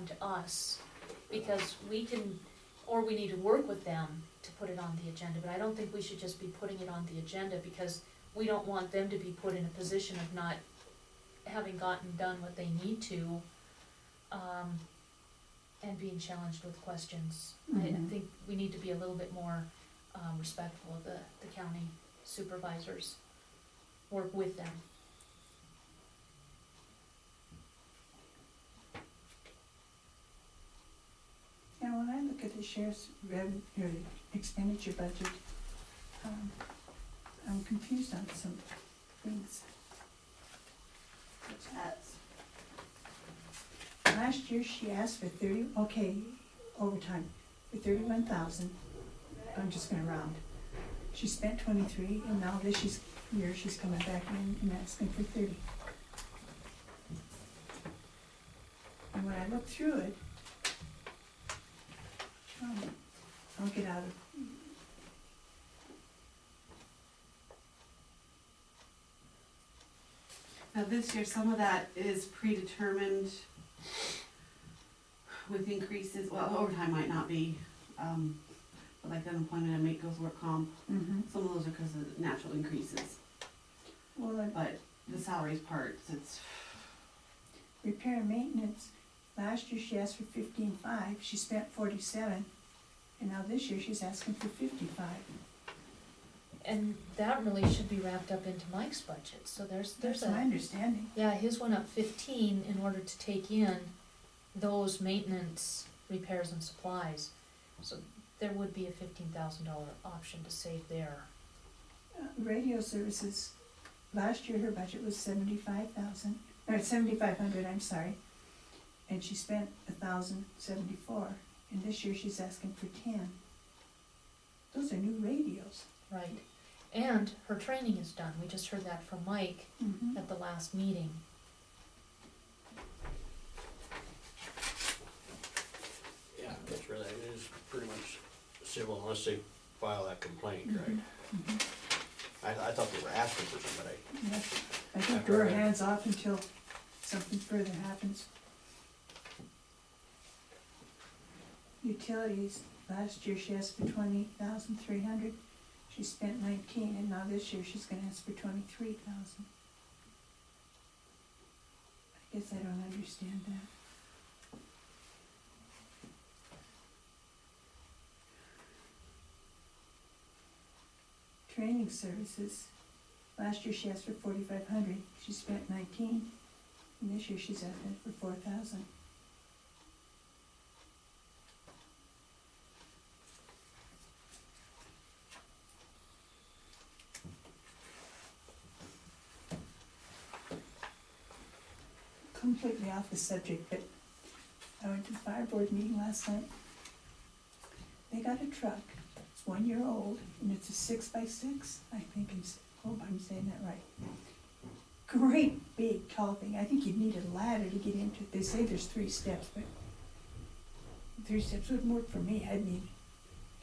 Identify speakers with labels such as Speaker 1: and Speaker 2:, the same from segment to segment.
Speaker 1: to us, because we can, or we need to work with them to put it on the agenda, but I don't think we should just be putting it on the agenda, because we don't want them to be put in a position of not having gotten done what they need to, and being challenged with questions. I think we need to be a little bit more respectful of the county supervisors, work with them.
Speaker 2: Now, when I look at the sheriff's expenditure budget, I'm confused on some things. Last year, she asked for overtime, for 31,000, I'm just gonna round. She spent 23, and now this year, she's coming back in and asking for 30. And when I look through it, I'll get out of.
Speaker 3: Now this year, some of that is predetermined with increases, well, overtime might not be, but like the unemployment and make goes work comp, some of those are because of natural increases.
Speaker 2: Well,
Speaker 3: But the salaries part, it's,
Speaker 2: repair and maintenance, last year she asked for 15.5, she spent 47, and now this year she's asking for 55.
Speaker 1: And that really should be wrapped up into Mike's budget, so there's
Speaker 2: That's my understanding.
Speaker 1: yeah, his went up 15 in order to take in those maintenance, repairs and supplies. So there would be a $15,000 option to save there.
Speaker 2: Radio services, last year her budget was 75,000, or 7,500, I'm sorry, and she spent 1,074, and this year she's asking for 10. Those are new radios.
Speaker 1: Right. And her training is done. We just heard that from Mike at the last meeting.
Speaker 4: Yeah, that's really, it is pretty much civil unless they file that complaint, right? I thought they were asking for somebody.
Speaker 2: Yes. I think we're hands off until something further happens. Utilities, last year she asked for 20,300. She spent 19, and now this year she's gonna ask for 23,000. I guess I don't understand that. Training services, last year she asked for 4,500, she spent 19, and this year she's asking for 4,000. Completely off the subject, but I went to the fire board meeting last night. They got a truck, it's 1 year old, and it's a 6x6, I think, hope I'm saying that right. Great big tall thing, I think you'd need a ladder to get into it. They say there's 3 steps, but 3 steps wouldn't work for me, I'd need,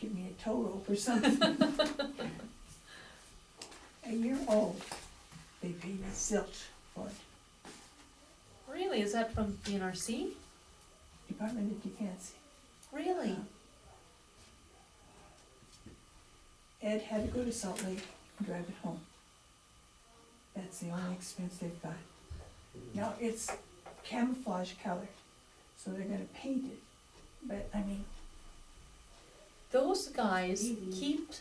Speaker 2: give me a tow rope or something. A year old, they paid me zilch for it.
Speaker 1: Really? Is that from the NRC?
Speaker 2: Department of Defense.
Speaker 1: Really?
Speaker 2: Ed had to go to Salt Lake and drive it home. That's the only expense they've got. Now, it's camouflage color, so they're gonna paint it, but I mean,
Speaker 1: Those guys keep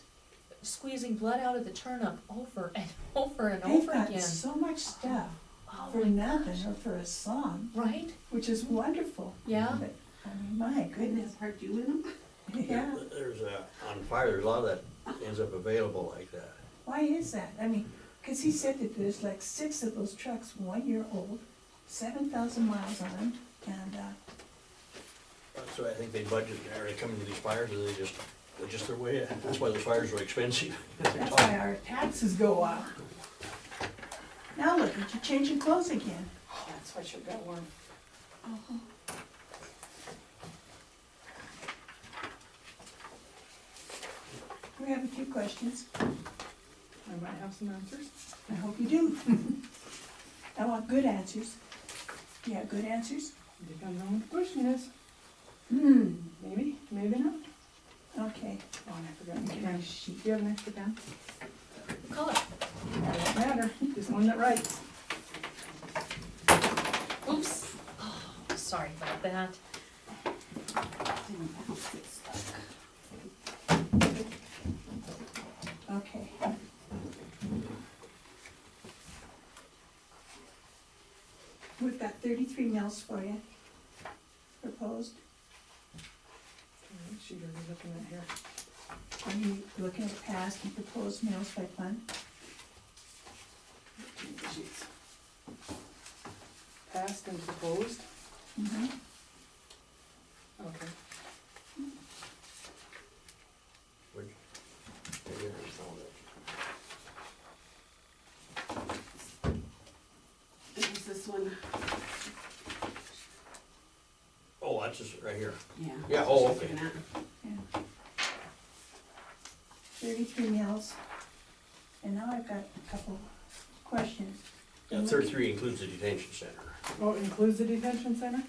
Speaker 1: squeezing blood out of the turnip over and over and
Speaker 2: they've
Speaker 1: over
Speaker 2: got
Speaker 1: again.
Speaker 2: so much stuff
Speaker 1: Oh
Speaker 2: for
Speaker 1: my
Speaker 2: nothing
Speaker 1: gosh.
Speaker 2: or for a song,
Speaker 1: Right?
Speaker 2: which is wonderful.
Speaker 1: Yeah.
Speaker 2: But, I mean, my
Speaker 3: goodness,
Speaker 2: goodness,
Speaker 3: hard doing them.
Speaker 2: yeah,
Speaker 4: There's on fire, there's a lot that ends up available like that.
Speaker 2: why is that? I mean, cause he said that there's like 6 of those trucks, 1 year old, 7,000 miles on them, and,
Speaker 4: So I think they budget, or they come into these fires, and they just their way. That's why those fires are expensive.
Speaker 2: that's why our taxes go up. Now look, you're changing clothes again.
Speaker 3: That's what you're going.
Speaker 2: We have a few questions.
Speaker 3: I might have some answers.
Speaker 2: I hope you do. I want good answers. Yeah, good answers?
Speaker 5: Depends on what the question is. Maybe, maybe not.
Speaker 2: Okay.
Speaker 5: Oh, and I forgot my
Speaker 2: Okay,
Speaker 5: pen.
Speaker 2: sheet.
Speaker 5: Do you have an extra pen?
Speaker 1: Color.
Speaker 5: Doesn't matter, just one that writes.
Speaker 1: Oops. Oh, sorry about that.
Speaker 3: Didn't bounce, get stuck.
Speaker 2: Okay. We've got 33 mills for you, proposed.
Speaker 5: What sheet are we looking at here?
Speaker 2: Are you looking at past and proposed mills by fund?
Speaker 5: Sheets. Passed and proposed,
Speaker 2: Mm-hmm.
Speaker 5: okay.
Speaker 4: Which, maybe I found it.
Speaker 3: It was this one,
Speaker 4: Oh, that's just right here.
Speaker 3: yeah.
Speaker 4: Yeah,
Speaker 3: that's
Speaker 4: oh,
Speaker 3: what she's
Speaker 4: okay.
Speaker 3: looking at.
Speaker 2: Yeah. 33 mills. And now I've got a couple questions.
Speaker 4: Yeah, 33 includes the detention center.
Speaker 5: Oh, includes the detention center?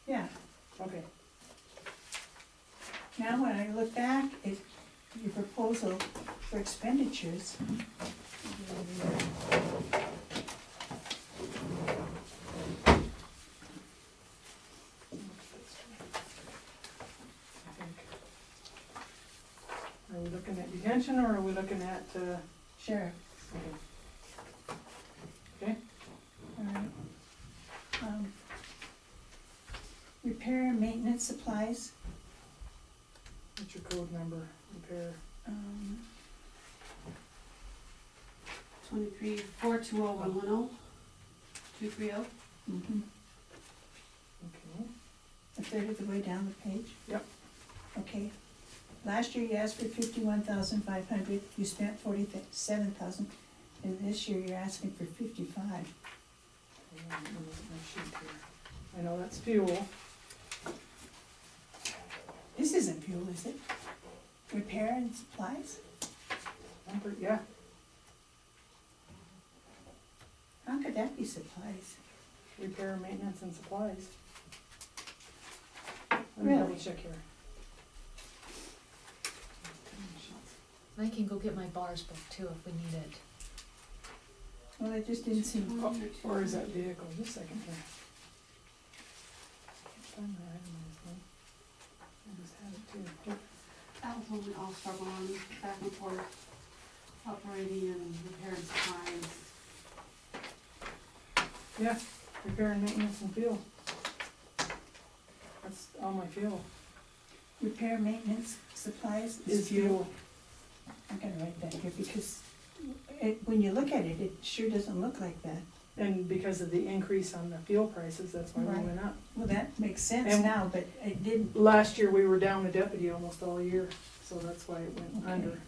Speaker 2: Yeah,
Speaker 5: Okay.
Speaker 2: now when I look back at your proposal for expenditures,
Speaker 5: Are we looking at detention or are we looking at,
Speaker 2: sheriff,
Speaker 5: okay?
Speaker 2: all right. Repair and maintenance supplies,
Speaker 5: What's your code number? Repair,
Speaker 3: 23, 420-110, 230.
Speaker 2: mhm,
Speaker 5: okay.
Speaker 2: a third of the way down the page.
Speaker 5: Yep.
Speaker 2: Okay, last year you asked for 51,500, you spent 47,000, and this year you're asking for 55.
Speaker 5: Hold on, let me look at my sheet here. I know that's fuel.
Speaker 2: This isn't fuel, is it? Repair and supplies?
Speaker 5: Yeah,
Speaker 2: How could that be supplies?
Speaker 5: repair, maintenance and supplies. Let me double
Speaker 2: Really?
Speaker 5: check here.
Speaker 1: I can go get my bars book too if we need it.
Speaker 2: Well, it just didn't seem,
Speaker 5: Oh, or is that vehicle? Just a second here. Can't find my itemized one. I just had it too.
Speaker 3: That was when we all struggled on back and forth, operating and repair and supplies.
Speaker 5: Yeah, repair and maintenance and fuel. That's all my fuel.
Speaker 2: repair, maintenance, supplies
Speaker 5: Is fuel.
Speaker 2: I'm gonna write that here because when you look at it, it sure doesn't look like that.
Speaker 5: And because of the increase on the fuel prices, that's why we
Speaker 2: Right.
Speaker 5: went up.
Speaker 2: Well, that makes sense
Speaker 5: And-
Speaker 2: now, but it didn't.
Speaker 5: Last year, we were down a deputy almost all year, so that's why it went
Speaker 2: Okay.
Speaker 5: under.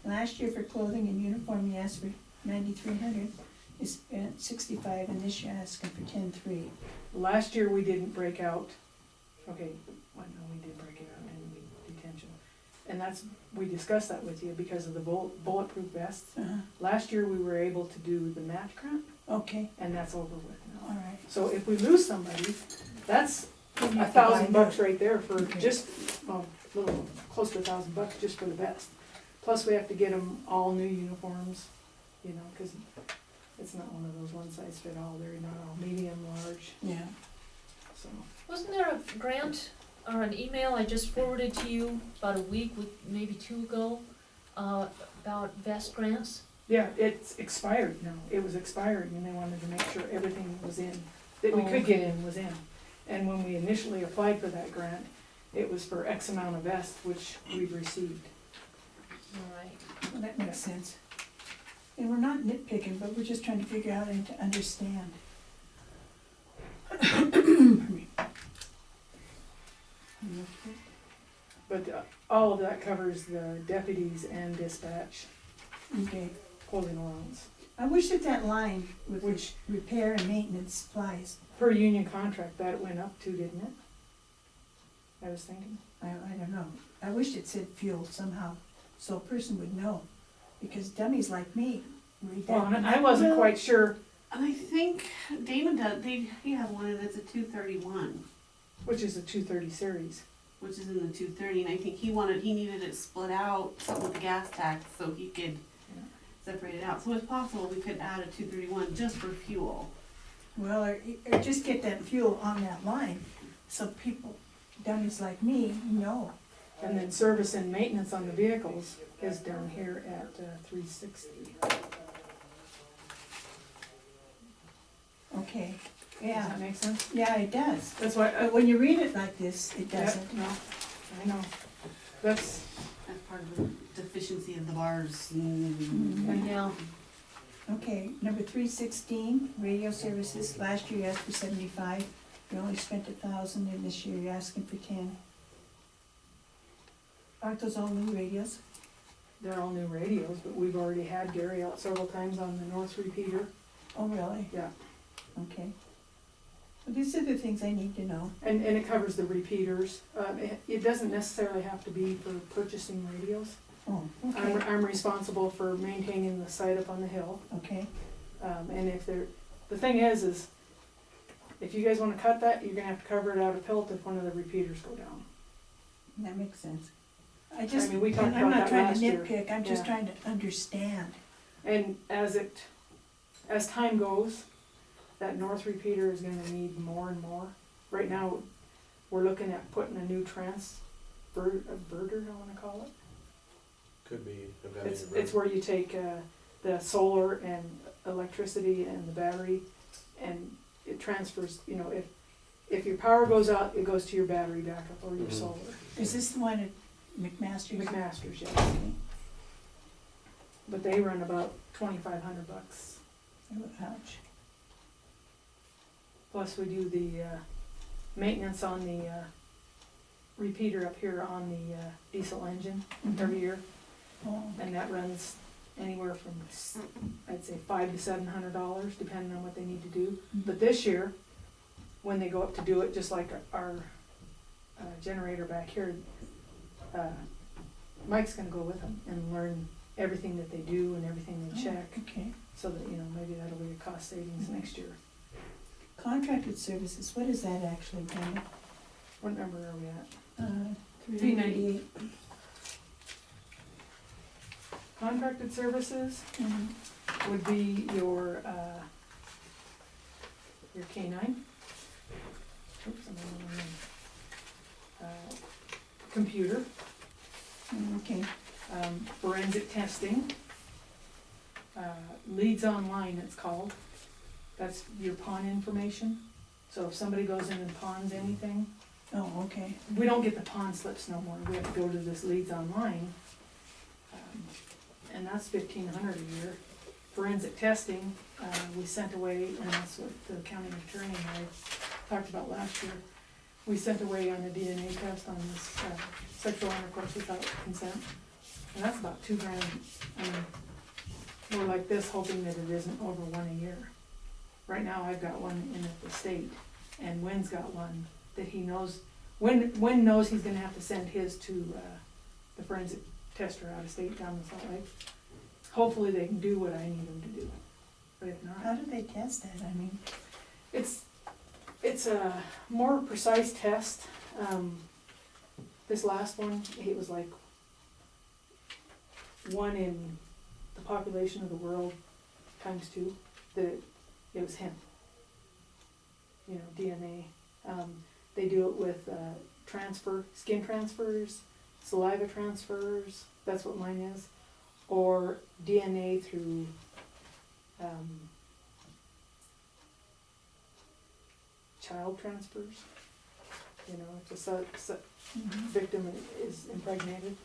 Speaker 2: Last year for clothing and uniform, you asked for 9,300, you spent 65, and this year asking for 10,300.
Speaker 5: Last year, we didn't break out, okay, well, no, we did break it out in detention. And that's, we discussed that with you because of the bulletproof vests. Last year, we were able to do the match grant,
Speaker 2: Okay,
Speaker 5: and that's over with
Speaker 2: all
Speaker 5: now.
Speaker 2: right.
Speaker 5: So if we lose somebody, that's
Speaker 2: Then you have to
Speaker 5: $1,000
Speaker 2: buy
Speaker 5: bucks right there for
Speaker 2: Okay.
Speaker 5: just, well, a little, close to $1,000 just for the vest. Plus, we have to get them all new uniforms, you know, cause it's not one of those one size fit all, they're not all medium, large,
Speaker 2: Yeah,
Speaker 5: so.
Speaker 1: Wasn't there a grant or an email I just forwarded to you about a week, maybe two ago, about vest grants?
Speaker 5: Yeah, it's expired now, it was expired, and they wanted to make sure everything was in, that we
Speaker 1: Oh,
Speaker 5: could get in was in. And when we initially applied for that grant, it was for X amount of vests, which we've received.
Speaker 1: All right.
Speaker 2: well, that makes sense. And we're not nitpicking, but we're just trying to figure out and to understand. Pardon me.
Speaker 5: But all of that covers the deputies and dispatch
Speaker 2: Okay,
Speaker 5: clothing allowance.
Speaker 2: I wish that line with
Speaker 5: Which-
Speaker 2: repair and maintenance supplies,
Speaker 5: Per union contract, that went up too, didn't it? I was thinking.
Speaker 2: I don't know. I wish it said fuel somehow, so a person would know. Because dummies like me read
Speaker 5: Well,
Speaker 2: that.
Speaker 5: and I wasn't quite sure,
Speaker 3: And I think Dana does, he has one that's a 231,
Speaker 5: which is a 230 series.
Speaker 3: which is in the 230, and I think he needed it split out, something with the gas tax, so he could
Speaker 5: Yeah.
Speaker 3: separate it out. So it's possible we could add a 231 just for fuel.
Speaker 2: Well, or just get that fuel on that line, so people, dummies like me, know.
Speaker 5: And then service and maintenance on the vehicles is down here at 360.
Speaker 2: Okay,
Speaker 5: Does
Speaker 2: yeah,
Speaker 5: that make sense?
Speaker 2: yeah, it does.
Speaker 5: That's why,
Speaker 2: But when you read it like this, it
Speaker 5: yeah,
Speaker 2: doesn't.
Speaker 5: no, I know. That's,
Speaker 3: That's part of the deficiency of the bars. Mm.
Speaker 5: and
Speaker 1: Yeah,
Speaker 2: Okay, number 316, radio services, last year you asked for 75, you only spent 1,000, and this year you're asking for 10. Aren't those all new radios?
Speaker 5: they're all new radios, but we've already had Gary out several times on the North repeater.
Speaker 2: Oh, really?
Speaker 5: Yeah.
Speaker 2: Okay. Well, these are the things I need to know.
Speaker 5: And it covers the repeaters. It doesn't necessarily have to be for purchasing radios.
Speaker 2: Oh, okay,
Speaker 5: I'm responsible for maintaining the site up on the hill.
Speaker 2: okay,
Speaker 5: And if the thing is if you guys wanna cut that, you're gonna have to cover it out of Pilt if one of the repeaters go down.
Speaker 2: that makes sense. I just,
Speaker 5: mean, we talked
Speaker 2: I'm
Speaker 5: about
Speaker 2: not
Speaker 5: that
Speaker 2: trying
Speaker 5: last
Speaker 2: to
Speaker 5: year.
Speaker 2: nitpick, I'm just
Speaker 5: Yeah.
Speaker 2: trying to understand.
Speaker 5: And as time goes, that north repeater is gonna need more and more. Right now, we're looking at putting a new transverter, I wanna call it.
Speaker 4: Could be.
Speaker 5: It's where you take the solar and electricity and the battery, and it transfers, if your power goes out, it goes to your battery backup or your
Speaker 4: Mhm.
Speaker 5: solar.
Speaker 2: Is this the one at McMaster's?
Speaker 5: McMaster's, yes.
Speaker 2: Okay.
Speaker 5: But they run about $2,500.
Speaker 2: Oh, ouch.
Speaker 5: Plus we do the maintenance on the repeater up here on the diesel engine every year.
Speaker 2: Oh,
Speaker 5: And that runs anywhere from, I'd say, $500 to $700, depending on what they need to do. But this year, when they go up to do it, just like our generator back here, Mike's gonna go with them and learn everything that they do and everything they check,
Speaker 2: Okay.
Speaker 5: so that, maybe that'll be a cost savings next year.
Speaker 2: Contracted services, what is that actually, Brenda?
Speaker 5: What number are we at?
Speaker 2: 398.
Speaker 5: Contracted services
Speaker 2: Mhm.
Speaker 5: would be your K-9. Oops, I'm on the wrong. Computer,
Speaker 2: Okay,
Speaker 5: forensic testing, leads online it's called. That's your pawn information. So if somebody goes in and pawns anything,
Speaker 2: oh, okay.
Speaker 5: we don't get the pawn slips no more. We have to go to this leads online. And that's $1,500 a year. Forensic testing, we sent away, and that's what the county attorney and I talked about last year. We sent away on a DNA test on this sexual intercourse without consent, and that's about $2,000. I mean, we're like this, hoping that it isn't over one a year. Right now, I've got one in at the state, and Wynn's got one that he knows. Wynn knows he's gonna have to send his to the forensic tester out of state down in Salt Lake. Hopefully, they can do what I need them to do, but if
Speaker 2: How
Speaker 5: not,
Speaker 2: do they test that? I mean,
Speaker 5: it's a more precise test. This last one, it was like 1 in the population of the world times 2, that it was him. DNA. They do it with skin transfers, saliva transfers, that's what mine is, or DNA through child transfers. If the victim is impregnated,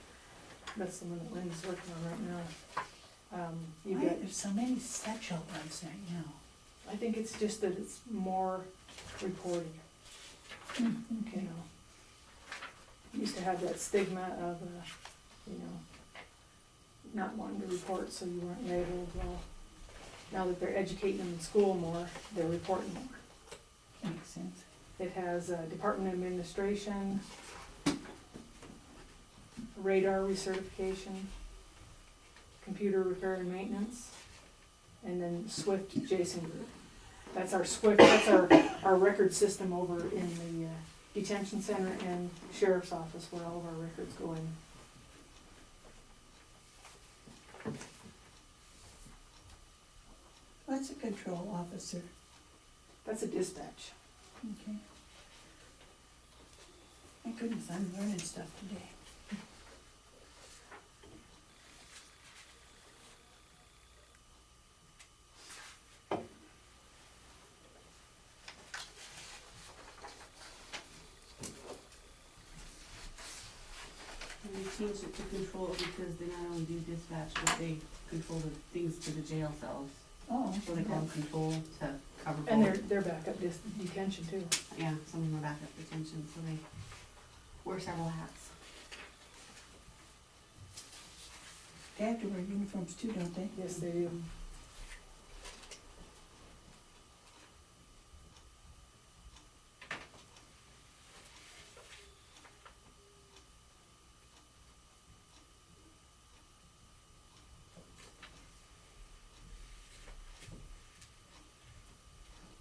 Speaker 5: that's the one that Lynn's working on right now. You
Speaker 2: why
Speaker 5: get,
Speaker 2: there's so many sexual ones right now.
Speaker 5: I think it's just that it's more reported,
Speaker 2: Okay.
Speaker 5: Used to have that stigma of, not wanting to report, so you weren't labeled. Well, now that they're educating them in school more, they're reporting more.
Speaker 2: Makes sense.
Speaker 5: It has Department of Administration, radar recertification, computer repair and maintenance, and then Swift Jason Group. That's our Swift, that's our record system over in the detention center and sheriff's office where all of our records go in.
Speaker 2: What's a control officer?
Speaker 5: That's a dispatch.
Speaker 2: Okay. My goodness, I'm learning stuff today.
Speaker 3: And they changed it to control because they not only do dispatch, but they control the things to the jail cells.
Speaker 2: Oh,
Speaker 3: So they call them control to cover both.
Speaker 5: And they're backup detention too.
Speaker 3: Yeah, some of them are backup detention, so they wear several hats.
Speaker 2: they have to wear uniforms too, don't they?
Speaker 5: Yes, they do.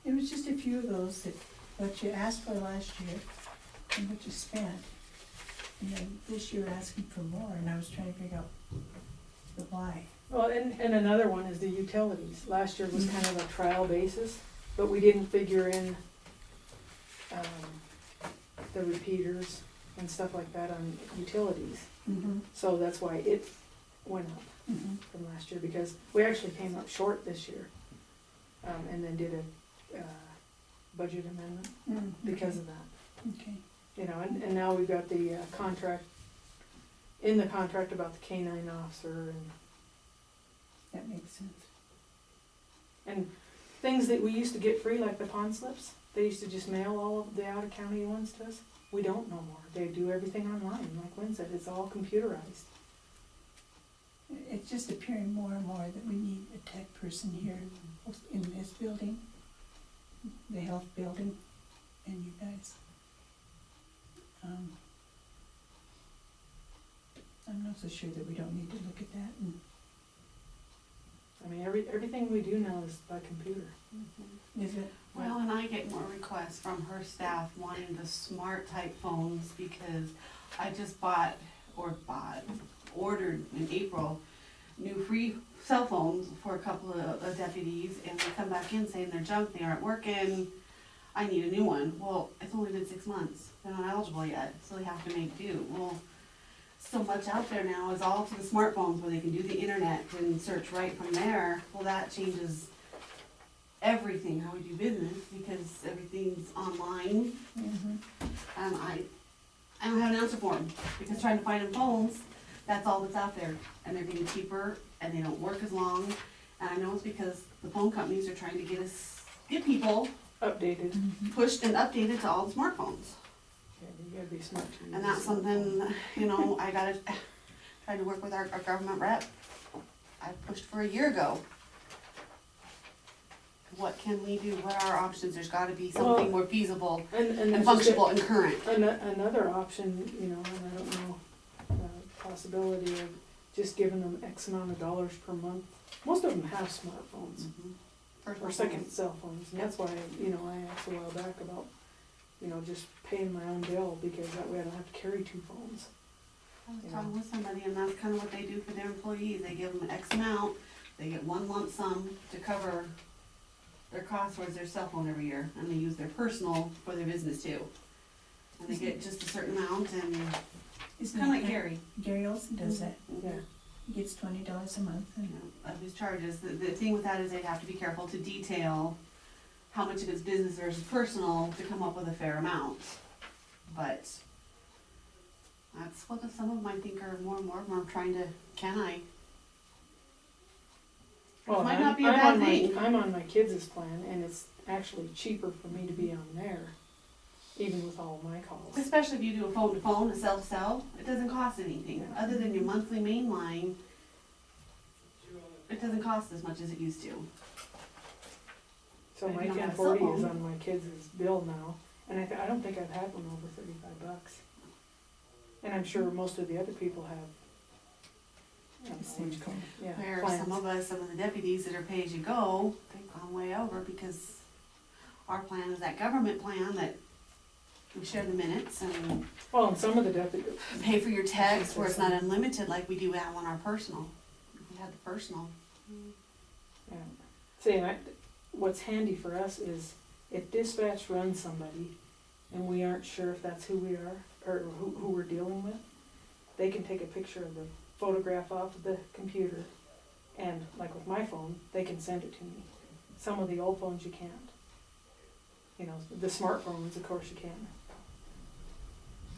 Speaker 2: There was just a few of those that, what you asked for last year and what you spent. And then this year asking for more, and I was trying to figure out the why.
Speaker 5: Well, and another one is the utilities. Last year was kind of a trial basis, but we didn't figure in, the repeaters and stuff like that on utilities.
Speaker 2: Mm-hmm.
Speaker 5: So that's why it went up
Speaker 2: Mm-hmm.
Speaker 5: from last year, because we actually came up short this year. And then did a, budget amendment because of that.
Speaker 2: Okay.
Speaker 5: You know, and now we've got the contract, in the contract about the K-9 officer and
Speaker 2: That makes sense.
Speaker 5: And things that we used to get free, like the pond slips, they used to just mail all of the out-of-county ones to us. We don't no more. They do everything online, like Lynn said, it's all computerized.
Speaker 2: It's just appearing more and more that we need a tech person here in this building, the health building, and you guys. I'm not so sure that we don't need to look at that and,
Speaker 5: I mean, everything we do now is by computer.
Speaker 2: is it?
Speaker 3: Well, and I get more requests from her staff wanting the smart type phones because I just ordered in April, new free cell phones for a couple of deputies, and they come back in saying they're junk, they aren't working, I need a new one. Well, it's only been 6 months, they're not eligible yet, so they have to make do. Well, so much out there now is all to the smartphones where they can do the internet and search right from there. Well, that changes everything, how we do business, because everything's online.
Speaker 2: Mm-hmm.
Speaker 3: I don't have an answer for them, because trying to find them phones, that's all that's out there. And they're getting cheaper, and they don't work as long. And I know it's because the phone companies are trying to get people
Speaker 5: Updated.
Speaker 3: pushed and updated to all the smartphones.
Speaker 5: Yeah, you gotta be smart to use
Speaker 3: And that's
Speaker 5: it.
Speaker 3: something, you know, I gotta try to work with our government rep. I pushed for a year ago. What can we do? What are our options? There's gotta be something more feasible
Speaker 5: And
Speaker 3: and
Speaker 5: there's just
Speaker 3: functional and current.
Speaker 5: another option, you know, and I don't know, possibility of just giving them X amount of dollars per month. Most of them have smartphones. Or second cell phones, and that's why, you know, I asked a while back about, you know, just paying my own bill, because that way I don't have to carry 2 phones.
Speaker 3: I was talking with somebody, and that's kind of what they do for their employees. They give them X amount, they get one lump sum to cover their costs towards their cell phone every year, and they use their personal for their business too. And they get just a certain amount, and it's
Speaker 2: Isn't
Speaker 3: kind of
Speaker 2: that
Speaker 3: like Gary.
Speaker 2: Gary Olson does that.
Speaker 5: Yeah,
Speaker 2: He gets $20 a month
Speaker 3: You
Speaker 2: and,
Speaker 3: know, of his charges. The thing with that is they'd have to be careful to detail how much of it's business versus personal to come up with a fair amount. But that's what some of them I think are more and more trying to, can I?
Speaker 5: well,
Speaker 3: Might
Speaker 5: I'm,
Speaker 3: not be a
Speaker 5: I'm
Speaker 3: bad
Speaker 5: on my,
Speaker 3: thing.
Speaker 5: I'm on my kids' plan, and it's actually cheaper for me to be on there, even with all of my calls.
Speaker 3: Especially if you do a phone to phone, a cell to cell, it doesn't cost anything.
Speaker 5: Yeah.
Speaker 3: Other than your monthly main line, it doesn't cost as much as it used to.
Speaker 5: So
Speaker 3: If
Speaker 5: my
Speaker 3: you don't have a
Speaker 5: 1040
Speaker 3: cell
Speaker 5: is
Speaker 3: phone.
Speaker 5: on my kids' bill now, and I don't think I've had one over $35. And I'm sure most of the other people have I don't
Speaker 2: The
Speaker 5: know
Speaker 2: same
Speaker 5: which
Speaker 2: thing.
Speaker 5: yeah,
Speaker 3: Where
Speaker 5: plans.
Speaker 3: some of the deputies that are pay as you go, they've gone way over because our plan is that government plan that we share the minutes and
Speaker 5: Well, and some of the deputies,
Speaker 3: pay for your text where it's not unlimited like we do have on our personal. If we had the personal.
Speaker 5: yeah. See, and what's handy for us is if dispatch runs somebody and we aren't sure if that's who we are, or who we're dealing with, they can take a picture of the photograph off of the computer, and like with my phone, they can send it to me. Some of the old phones you can't. You know, the smartphones, of course you can.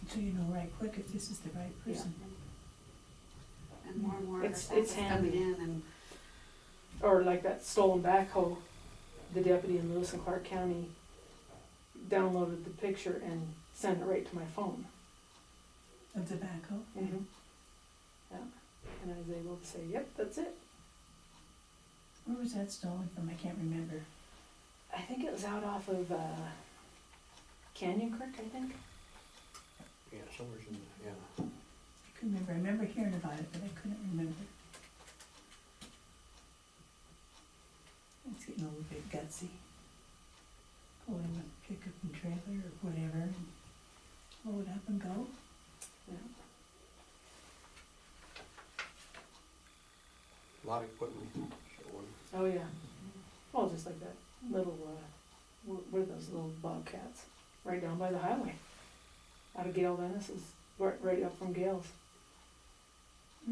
Speaker 2: So you know right quick if this is the right
Speaker 5: Yeah.
Speaker 2: person.
Speaker 3: And more
Speaker 5: It's
Speaker 3: stuff is coming
Speaker 5: handy.
Speaker 3: in and
Speaker 5: Or like that stolen backhoe, the deputy in Lewis and Clark County downloaded the picture and sent it right to my phone.
Speaker 2: Of the backhoe?
Speaker 5: Mm-hmm. Yeah, and I was able to say, yep, that's it.
Speaker 2: Where was that stolen from? I can't remember.
Speaker 5: I think it was out off of, Canyon Creek, I think.
Speaker 4: Yeah, somewhere's in, yeah.
Speaker 2: I couldn't remember. I remember hearing about it, but I couldn't remember. It's getting a little bit gutsy. Go in with a pickup and trailer or whatever and load up and go.
Speaker 5: Yeah.
Speaker 4: A lot of equipment showing.
Speaker 5: Oh, yeah. Well, just like that little, what are those little bobcats? Right down by the highway. Out of Gail Dennis's, right up from Gail's.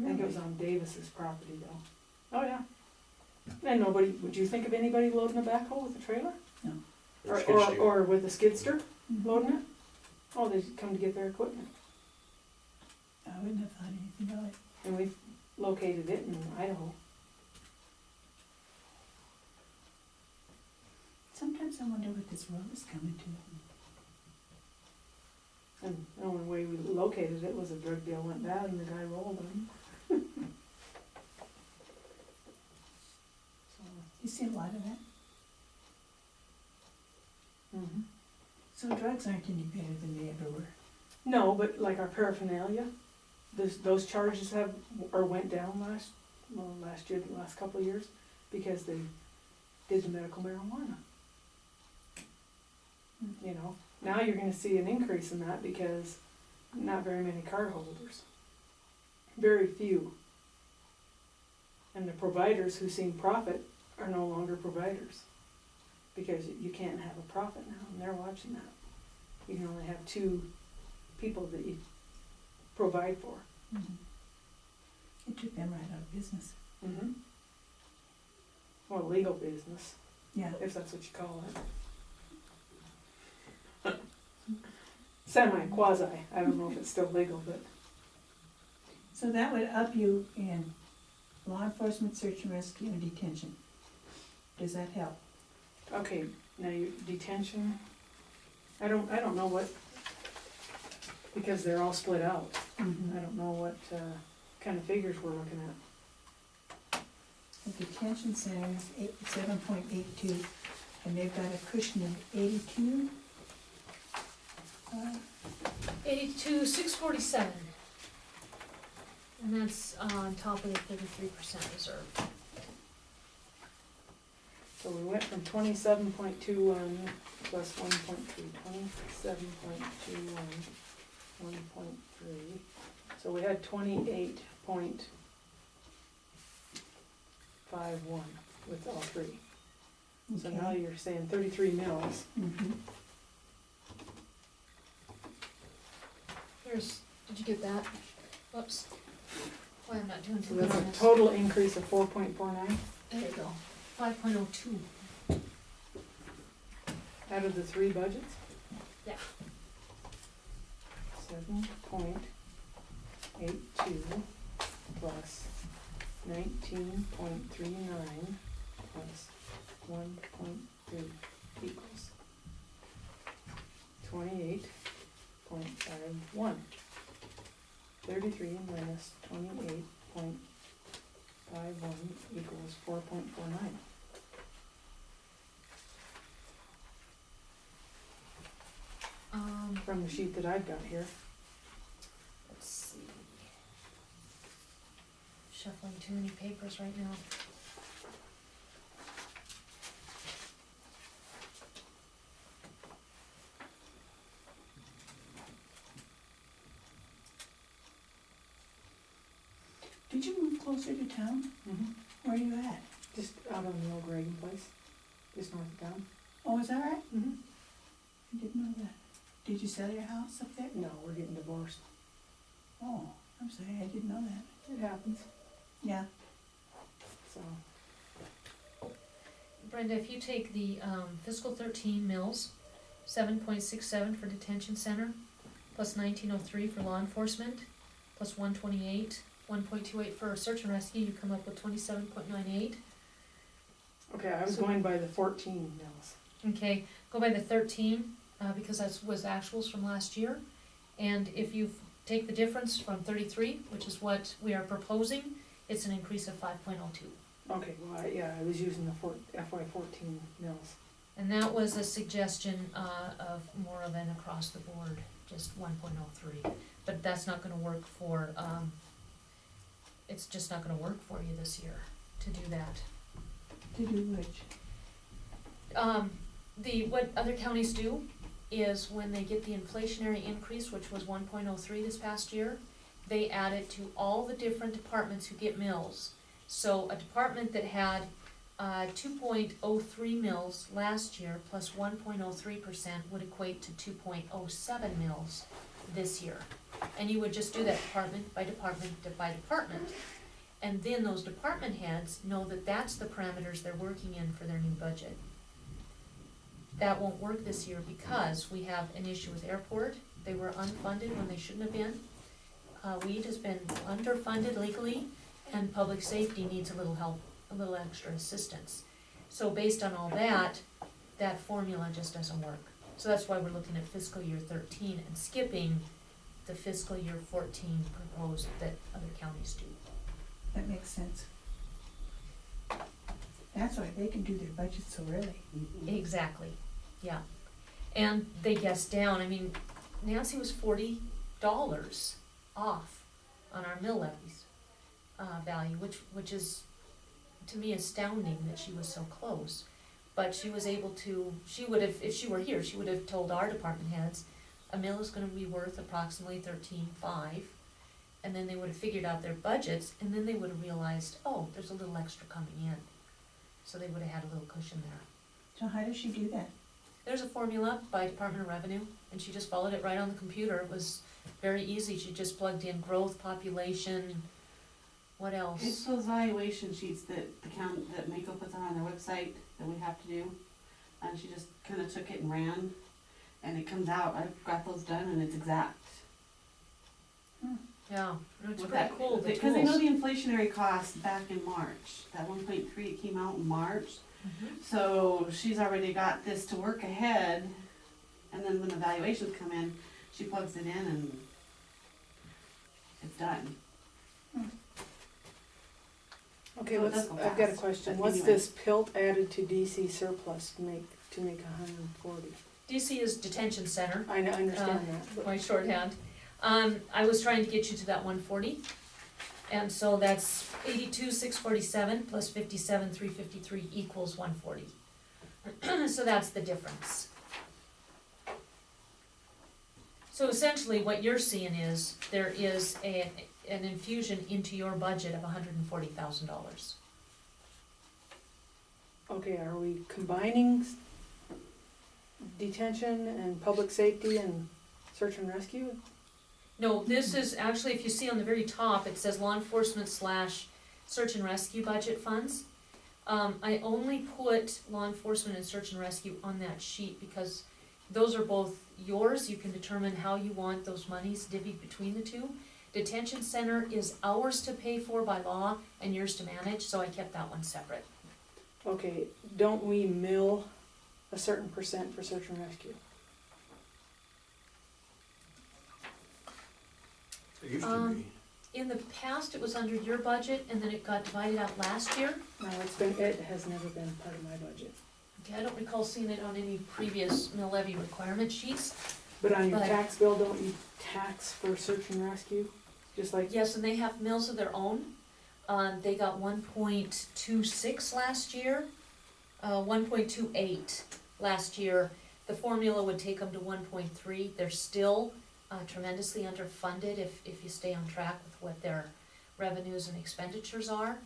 Speaker 5: I think it was on Davis's property though. Oh, yeah. And nobody, would you think of anybody loading a backhoe with a trailer?
Speaker 4: Or skid steer.
Speaker 5: Or with a skid steer
Speaker 2: Mhm.
Speaker 5: loading it? Oh, they come to get their equipment.
Speaker 2: I wouldn't have thought anything about it.
Speaker 5: And we've located it in Idaho.
Speaker 2: Sometimes I wonder what this world is coming to.
Speaker 5: And the only way we located it was a drug deal went bad and the guy rolled him. So,
Speaker 2: You see a lot of that.
Speaker 5: mhm.
Speaker 2: So drugs aren't any better than they ever were.
Speaker 5: No, but like our paraphernalia, those charges have, or went down last year, the last couple of years, because they did the medical marijuana. You know, now you're gonna see an increase in that because not very many card holders. Very few. And the providers who seen profit are no longer providers. Because you can't have a profit now, and they're watching that. You can only have 2 people that you provide for.
Speaker 2: Mm-hmm. It took them right out of business.
Speaker 5: Mm-hmm. Well, legal business,
Speaker 2: Yeah.
Speaker 5: if that's what you call it. Semi-quasi, I don't know if it's still legal, but,
Speaker 2: So that would up you in law enforcement, search and rescue, and detention. Does that help?
Speaker 5: okay, now your detention, I don't know what, because they're all split out. I don't know what, kind of figures we're looking at.
Speaker 2: The detention center is 7.82, and they've got a cushion of 82.
Speaker 1: 82, 647. And that's on top of the 33% reserve.
Speaker 5: So we went from 27.21 plus 1.3, 27.21, 1.3. So we had 28.51 with all 3. So now
Speaker 2: Okay.
Speaker 5: you're saying 33 mils.
Speaker 2: Mhm.
Speaker 1: Did you get that? Whoops. Why I'm not doing
Speaker 5: So
Speaker 1: too good
Speaker 5: that's
Speaker 1: on
Speaker 5: a
Speaker 1: this.
Speaker 5: total increase of 4.49
Speaker 1: There you go, 5.02.
Speaker 5: out of the 3 budgets?
Speaker 1: Yeah.
Speaker 5: 7.82 plus 19.39 plus 1.3 equals 28.51. 33 minus 28.51 equals 4.49. From the sheet that I've got here.
Speaker 1: Let's see. shuffling too many papers right now.
Speaker 2: Did you move closer to town?
Speaker 5: Mm-hmm.
Speaker 2: Where are you at?
Speaker 5: Just out on the old Reagan place, just north of town.
Speaker 2: Oh, is that right?
Speaker 5: Mm-hmm.
Speaker 2: I didn't know that. Did you sell your house up there?
Speaker 5: No, we're getting divorced.
Speaker 2: Oh, I'm sorry, I didn't know that.
Speaker 5: It happens,
Speaker 2: Yeah.
Speaker 5: so.
Speaker 1: Brenda, if you take the fiscal 13 mills, 7.67 for detention center, plus 1903 for law enforcement, plus 128, 1.28 for search and rescue, you come up with 27.98.
Speaker 5: Okay, I was
Speaker 1: So-
Speaker 5: going by the 14 mills.
Speaker 1: Okay, go by the 13, because that was actuals from last year. And if you take the difference from 33, which is what we are proposing, it's an increase of 5.02.
Speaker 5: Okay, well, I was using the FY 14 mills.
Speaker 1: And that was a suggestion of more of an across the board, just 1.03. But that's not gonna work for, it's just not gonna work for you this year to do that.
Speaker 2: To do which?
Speaker 1: What other counties do is when they get the inflationary increase, which was 1.03 this past year, they add it to all the different departments who get mills. So a department that had 2.03 mills last year plus 1.03% would equate to 2.07 mills this year. And you would just do that department by department by department. And then those department heads know that that's the parameters they're working in for their new budget. That won't work this year because we have an issue with airport. They were unfunded when they shouldn't have been. Weed has been underfunded legally, and public safety needs a little help, a little extra assistance. So based on all that, that formula just doesn't work. So that's why we're looking at fiscal year 13 and skipping the fiscal year 14 proposed that other counties do.
Speaker 2: That makes sense. That's why they can do their budgets so early.
Speaker 1: Exactly, yeah. And they guessed down, I mean, Nancy was $40 off on our mill levies value, which is, to me, astounding that she was so close. But she was able to, she would have, if she were here, she would have told our department heads, a mill is gonna be worth approximately 13.5, and then they would have figured out their budgets, and then they would have realized, oh, there's a little extra coming in. So they would have had a little cushion there.
Speaker 2: So how does she do that?
Speaker 1: There's a formula by Department of Revenue, and she just followed it right on the computer. It was very easy. She just plugged in growth, population, what else?
Speaker 3: It's those valuation sheets that that Mako puts on their website that we have to do. And she just kinda took it and ran, and it comes out, I've got those done and it's exact.
Speaker 1: Yeah, it's
Speaker 3: With
Speaker 1: pretty
Speaker 3: that-
Speaker 1: cool, the
Speaker 3: Because they know
Speaker 1: tools.
Speaker 3: the inflationary costs back in March, that 1.3 came out in March.
Speaker 1: Mhm.
Speaker 3: So she's already got this to work ahead, and then when the valuations come in, she plugs it in and it's done.
Speaker 5: Okay,
Speaker 3: So it does go
Speaker 5: I've got a
Speaker 3: fast,
Speaker 5: question.
Speaker 3: but
Speaker 5: What's
Speaker 3: anyway.
Speaker 5: this PILT added to DC surplus to make 140?
Speaker 1: DC is detention center,
Speaker 5: I understand that, but
Speaker 1: my shorthand. I was trying to get you to that 140. And so that's 82,647 plus 57,353 equals 140. So that's the difference. So essentially what you're seeing is there is an infusion into your budget of $140,000.
Speaker 5: okay, are we combining detention and public safety and search and rescue?
Speaker 1: No, this is actually, if you see on the very top, it says law enforcement / search and rescue budget funds. I only put law enforcement and search and rescue on that sheet because those are both yours. You can determine how you want those monies divvied between the two. Detention center is ours to pay for by law and yours to manage, so I kept that one separate.
Speaker 5: Okay, don't we mill a certain percent for search and rescue?
Speaker 4: It used to be.
Speaker 1: In the past, it was under your budget and then it got divided out last year.
Speaker 5: No, it has never been part of my budget.
Speaker 1: Okay, I don't recall seeing it on any previous mill levy requirement sheets.
Speaker 5: But on your
Speaker 1: But-
Speaker 5: tax bill, don't you tax for search and rescue? Just like,
Speaker 1: Yes, and they have mills of their own. They got 1.26 last year, 1.28 last year. The formula would take them to 1.3. They're still tremendously underfunded if you stay on track with what their revenues and expenditures are.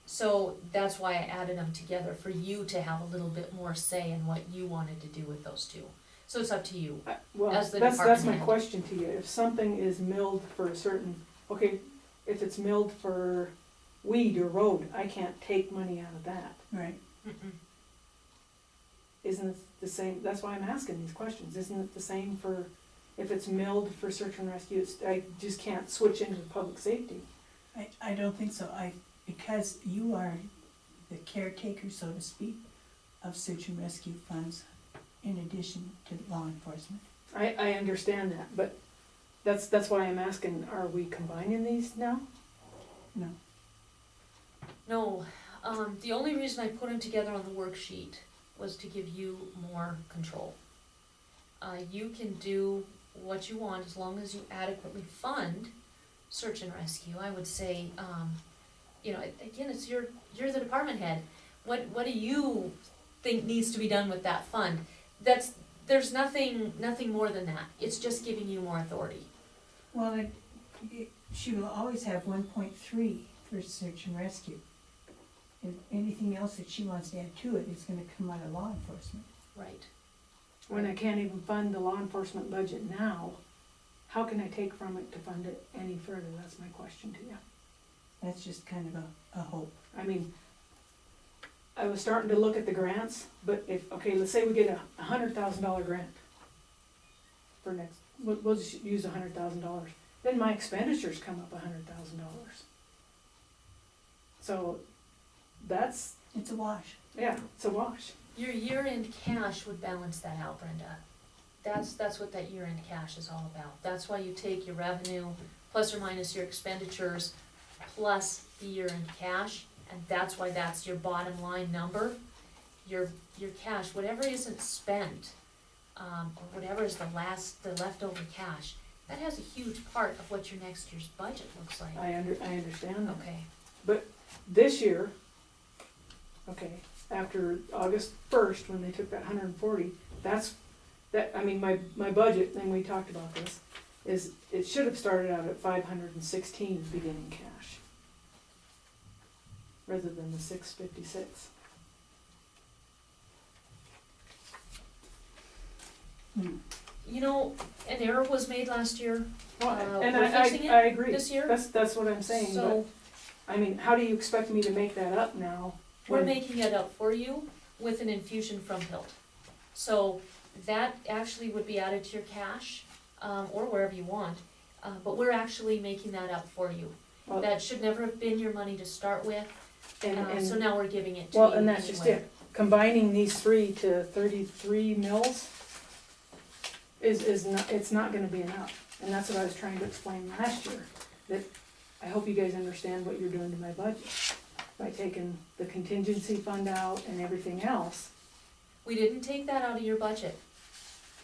Speaker 1: So that's why I added them together, for you to have a little bit more say in what you wanted to do with those two. So it's up to you.
Speaker 5: Well,
Speaker 1: As the
Speaker 5: that's
Speaker 1: department
Speaker 5: my
Speaker 1: head.
Speaker 5: question to you. If something is milled for a certain, okay, if it's milled for weed or road, I can't take money out of that.
Speaker 2: Right.
Speaker 1: Mm-mm.
Speaker 5: Isn't it the same, that's why I'm asking these questions, isn't it the same for, if it's milled for search and rescue, I just can't switch into public safety?
Speaker 2: I don't think so. Because you are the caretaker, so to speak, of search and rescue funds in addition to law enforcement.
Speaker 5: I understand that, but that's why I'm asking, are we combining these now?
Speaker 2: No.
Speaker 1: No, the only reason I put them together on the worksheet was to give you more control. You can do what you want as long as you adequately fund search and rescue. I would say, you know, again, it's you're the department head. What do you think needs to be done with that fund? There's nothing more than that. It's just giving you more authority.
Speaker 2: Well, she will always have 1.3 for search and rescue. And anything else that she wants to add to it is gonna come out of law enforcement.
Speaker 1: Right.
Speaker 5: When I can't even fund the law enforcement budget now, how can I take from it to fund it any further? That's my question to you.
Speaker 2: That's just kind of a hope.
Speaker 5: I mean, I was starting to look at the grants, but if, okay, let's say we get a $100,000 grant for next, we'll just use $100,000, then my expenditures come up $100,000. So that's,
Speaker 2: It's a wash.
Speaker 5: yeah, it's a wash.
Speaker 1: Your year-end cash would balance that out, Brenda. That's what that year-end cash is all about. That's why you take your revenue plus or minus your expenditures plus the year-end cash, and that's why that's your bottom line number. Your cash, whatever isn't spent, or whatever is the leftover cash, that has a huge part of what your next year's budget looks like.
Speaker 5: I understand that.
Speaker 1: Okay,
Speaker 5: But this year, okay, after August 1st, when they took that 140, I mean, my budget, and we talked about this, is it should have started out at 516 beginning cash, rather than the 656.
Speaker 1: you know, an error was made last year.
Speaker 5: Well, and
Speaker 1: we're fixing it
Speaker 5: I agree.
Speaker 1: this year.
Speaker 5: That's what I'm saying, but,
Speaker 1: So
Speaker 5: I mean, how do you expect me to make that up now?
Speaker 1: we're
Speaker 5: when-
Speaker 1: making it up for you with an infusion from Hilt. So that actually would be added to your cash, or wherever you want, but we're actually making that up for you.
Speaker 5: Well,
Speaker 1: That should never have been your money to start with,
Speaker 5: and,
Speaker 1: so now we're giving it to you
Speaker 5: well, and that's just
Speaker 1: anyway.
Speaker 5: it. Combining these three to 33 mills is not, it's not gonna be enough. And that's what I was trying to explain last year, that I hope you guys understand what you're doing to my budget. By taking the contingency fund out and everything else.
Speaker 1: We didn't take that out of your budget.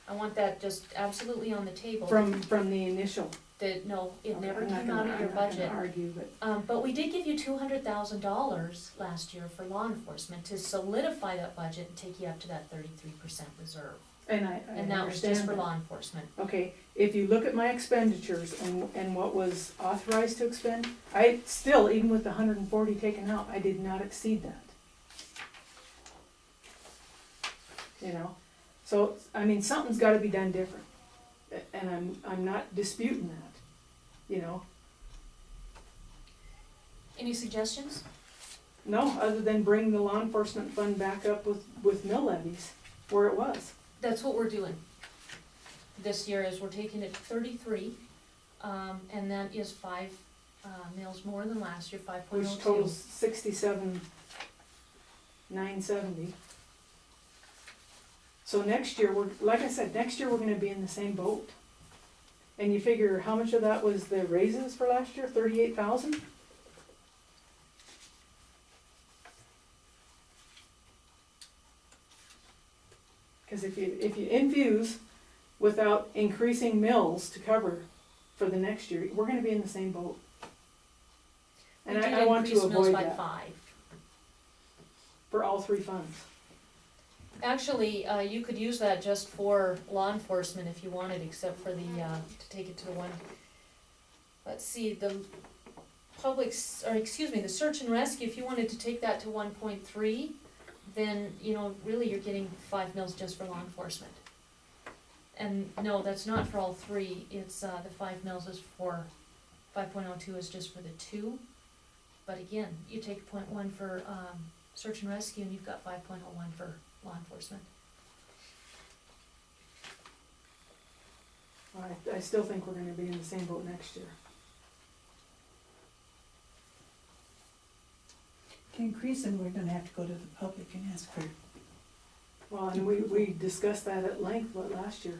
Speaker 1: I want that just absolutely on the table.
Speaker 5: From the initial.
Speaker 1: That, no, it never
Speaker 5: I'm not
Speaker 1: came
Speaker 5: gonna-
Speaker 1: out of your
Speaker 5: I'm not
Speaker 1: budget.
Speaker 5: gonna argue, but,
Speaker 1: But we did give you $200,000 last year for law enforcement to solidify that budget and take you up to that 33% reserve.
Speaker 5: and I
Speaker 1: And that was just
Speaker 5: understand
Speaker 1: for
Speaker 5: that.
Speaker 1: law enforcement.
Speaker 5: Okay, if you look at my expenditures and what was authorized to expend, I still, even with the 140 taken out, I did not exceed that. You know, so, I mean, something's gotta be done different, and I'm not disputing that, you know?
Speaker 1: Any suggestions?
Speaker 5: No, other than bring the law enforcement fund back up with mill levies where it was.
Speaker 1: That's what we're doing. This year is we're taking it to 33, and that is 5 mills more than last year, 5.02.
Speaker 5: Which totals 67,970. So next year, like I said, next year we're gonna be in the same boat. And you figure how much of that was the raises for last year, 38,000? Cause if you infuse without increasing mills to cover for the next year, we're gonna be in the same boat.
Speaker 1: We
Speaker 5: And
Speaker 1: did
Speaker 5: I want to
Speaker 1: increase mills
Speaker 5: avoid
Speaker 1: by
Speaker 5: that
Speaker 1: 5.
Speaker 5: for all three funds.
Speaker 1: Actually, you could use that just for law enforcement if you wanted, except for the, to take it to the one, let's see, the the search and rescue, if you wanted to take that to 1.3, then, really you're getting 5 mils just for law enforcement. And no, that's not for all three, it's, the 5 mils is for, 5.02 is just for the 2. But again, you take 0.1 for, search and rescue, and you've got 5.01 for law enforcement.
Speaker 5: I still think we're gonna be in the same boat next year.
Speaker 2: To increase them, we're gonna have to go to the public and ask for,
Speaker 5: Well, and we discussed that at length last year,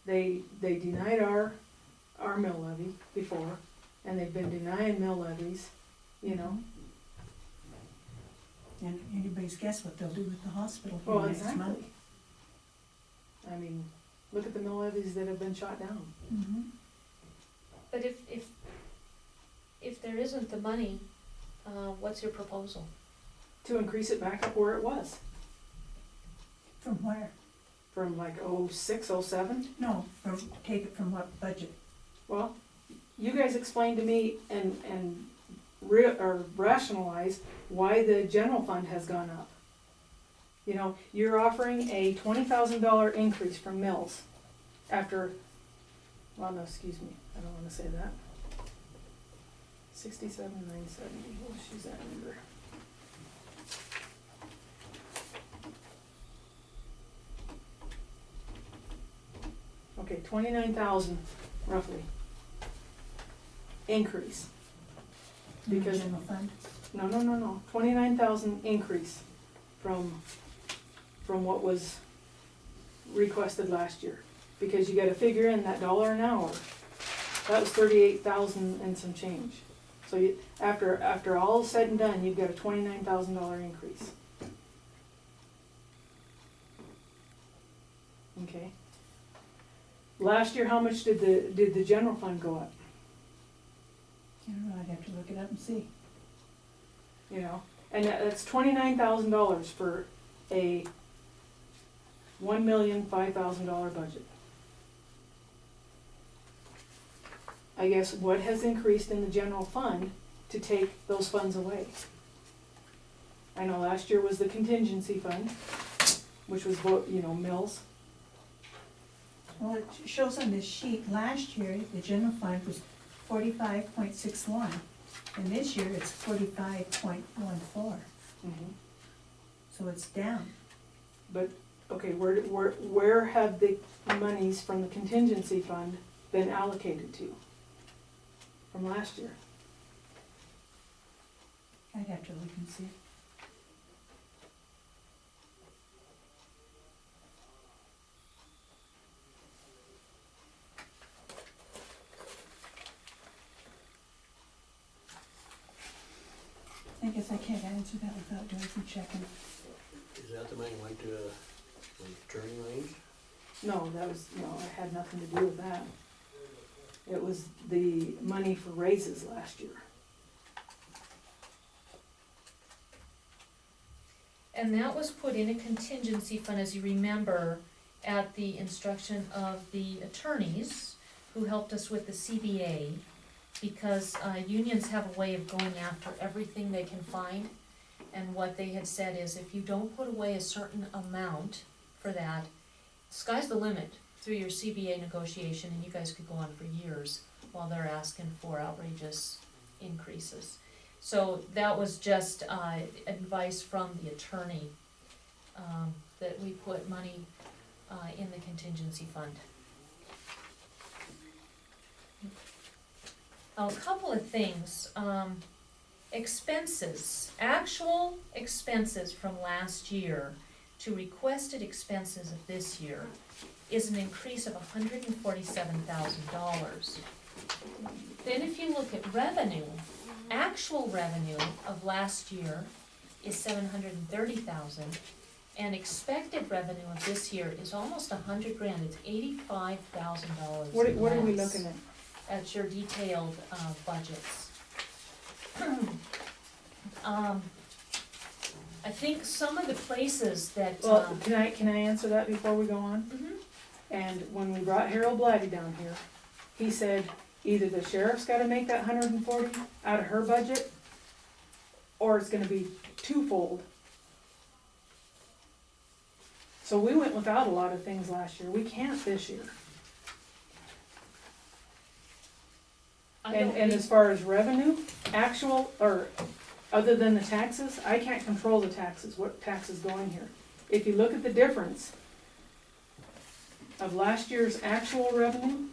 Speaker 5: They denied our mill levy before, and they've been denying mill levies,
Speaker 2: and anybody's guess what they'll do with the hospital
Speaker 5: Well,
Speaker 2: here next month.
Speaker 5: exactly. I mean, look at the mill levies that have been shot down.
Speaker 2: Mm-hmm.
Speaker 1: But if there isn't the money, what's your proposal?
Speaker 5: To increase it back up where it was,
Speaker 2: From where?
Speaker 5: from like 06, 07.
Speaker 2: No, take it from what budget?
Speaker 5: Well, you guys explain to me and rationalize why the general fund has gone up. You're offering a $20,000 increase from mills after, well, no, excuse me, I don't wanna say that. 67,970, oh, she's that number. Okay, 29,000 roughly. Increase.
Speaker 2: In the
Speaker 5: Because-
Speaker 2: general fund?
Speaker 5: No, 29,000 increase from what was requested last year. Because you gotta figure in that $1 an hour, that was 38,000 and some change. So after all is said and done, you've got a $29,000 increase. Okay. Last year, how much did the general fund go up?
Speaker 2: I don't know, I'd have to look it up and see.
Speaker 5: And that's $29,000 for a $1,005,000 budget. I guess what has increased in the general fund to take those funds away? I know last year was the contingency fund, which was mills.
Speaker 2: Well, it shows on this sheet, last year, the general fund was 45.61, and this year it's 45.14, so it's down.
Speaker 5: But, okay, where have the monies from the contingency fund been allocated to? From last year?
Speaker 2: I'd have to look and see. I guess I can't answer that without doing some checking.
Speaker 4: Is that the money went to, turning lanes?
Speaker 5: No, it had nothing to do with that. It was the money for raises last year.
Speaker 1: And that was put in a contingency fund, as you remember, at the instruction of the attorneys who helped us with the CBA, because unions have a way of going after everything they can find. And what they had said is, if you don't put away a certain amount for that, sky's the limit through your CBA negotiation, and you guys could go on for years while they're asking for outrageous increases. So that was just advice from the attorney, that we put money in the contingency fund. A couple of things, expenses, actual expenses from last year to requested expenses of this year is an increase of $147,000. Then if you look at revenue, actual revenue of last year is $730,000, and expected revenue of this year is almost $100,000. It's $85,000
Speaker 5: What are we
Speaker 1: less.
Speaker 5: looking at?
Speaker 1: At your detailed budgets. I think some of the places that,
Speaker 5: Well, can I answer that before we go on?
Speaker 1: mhm.
Speaker 5: And when we brought Harold Blatty down here, he said either the sheriff's gotta make that 140 out of her budget, or it's gonna be twofold. So we went without a lot of things last year, we can't this year.
Speaker 1: I
Speaker 5: And,
Speaker 1: don't
Speaker 5: and
Speaker 1: think-
Speaker 5: as far as revenue, actual, or other than the taxes, I can't control the taxes, what taxes go in here. If you look at the difference of last year's actual revenue,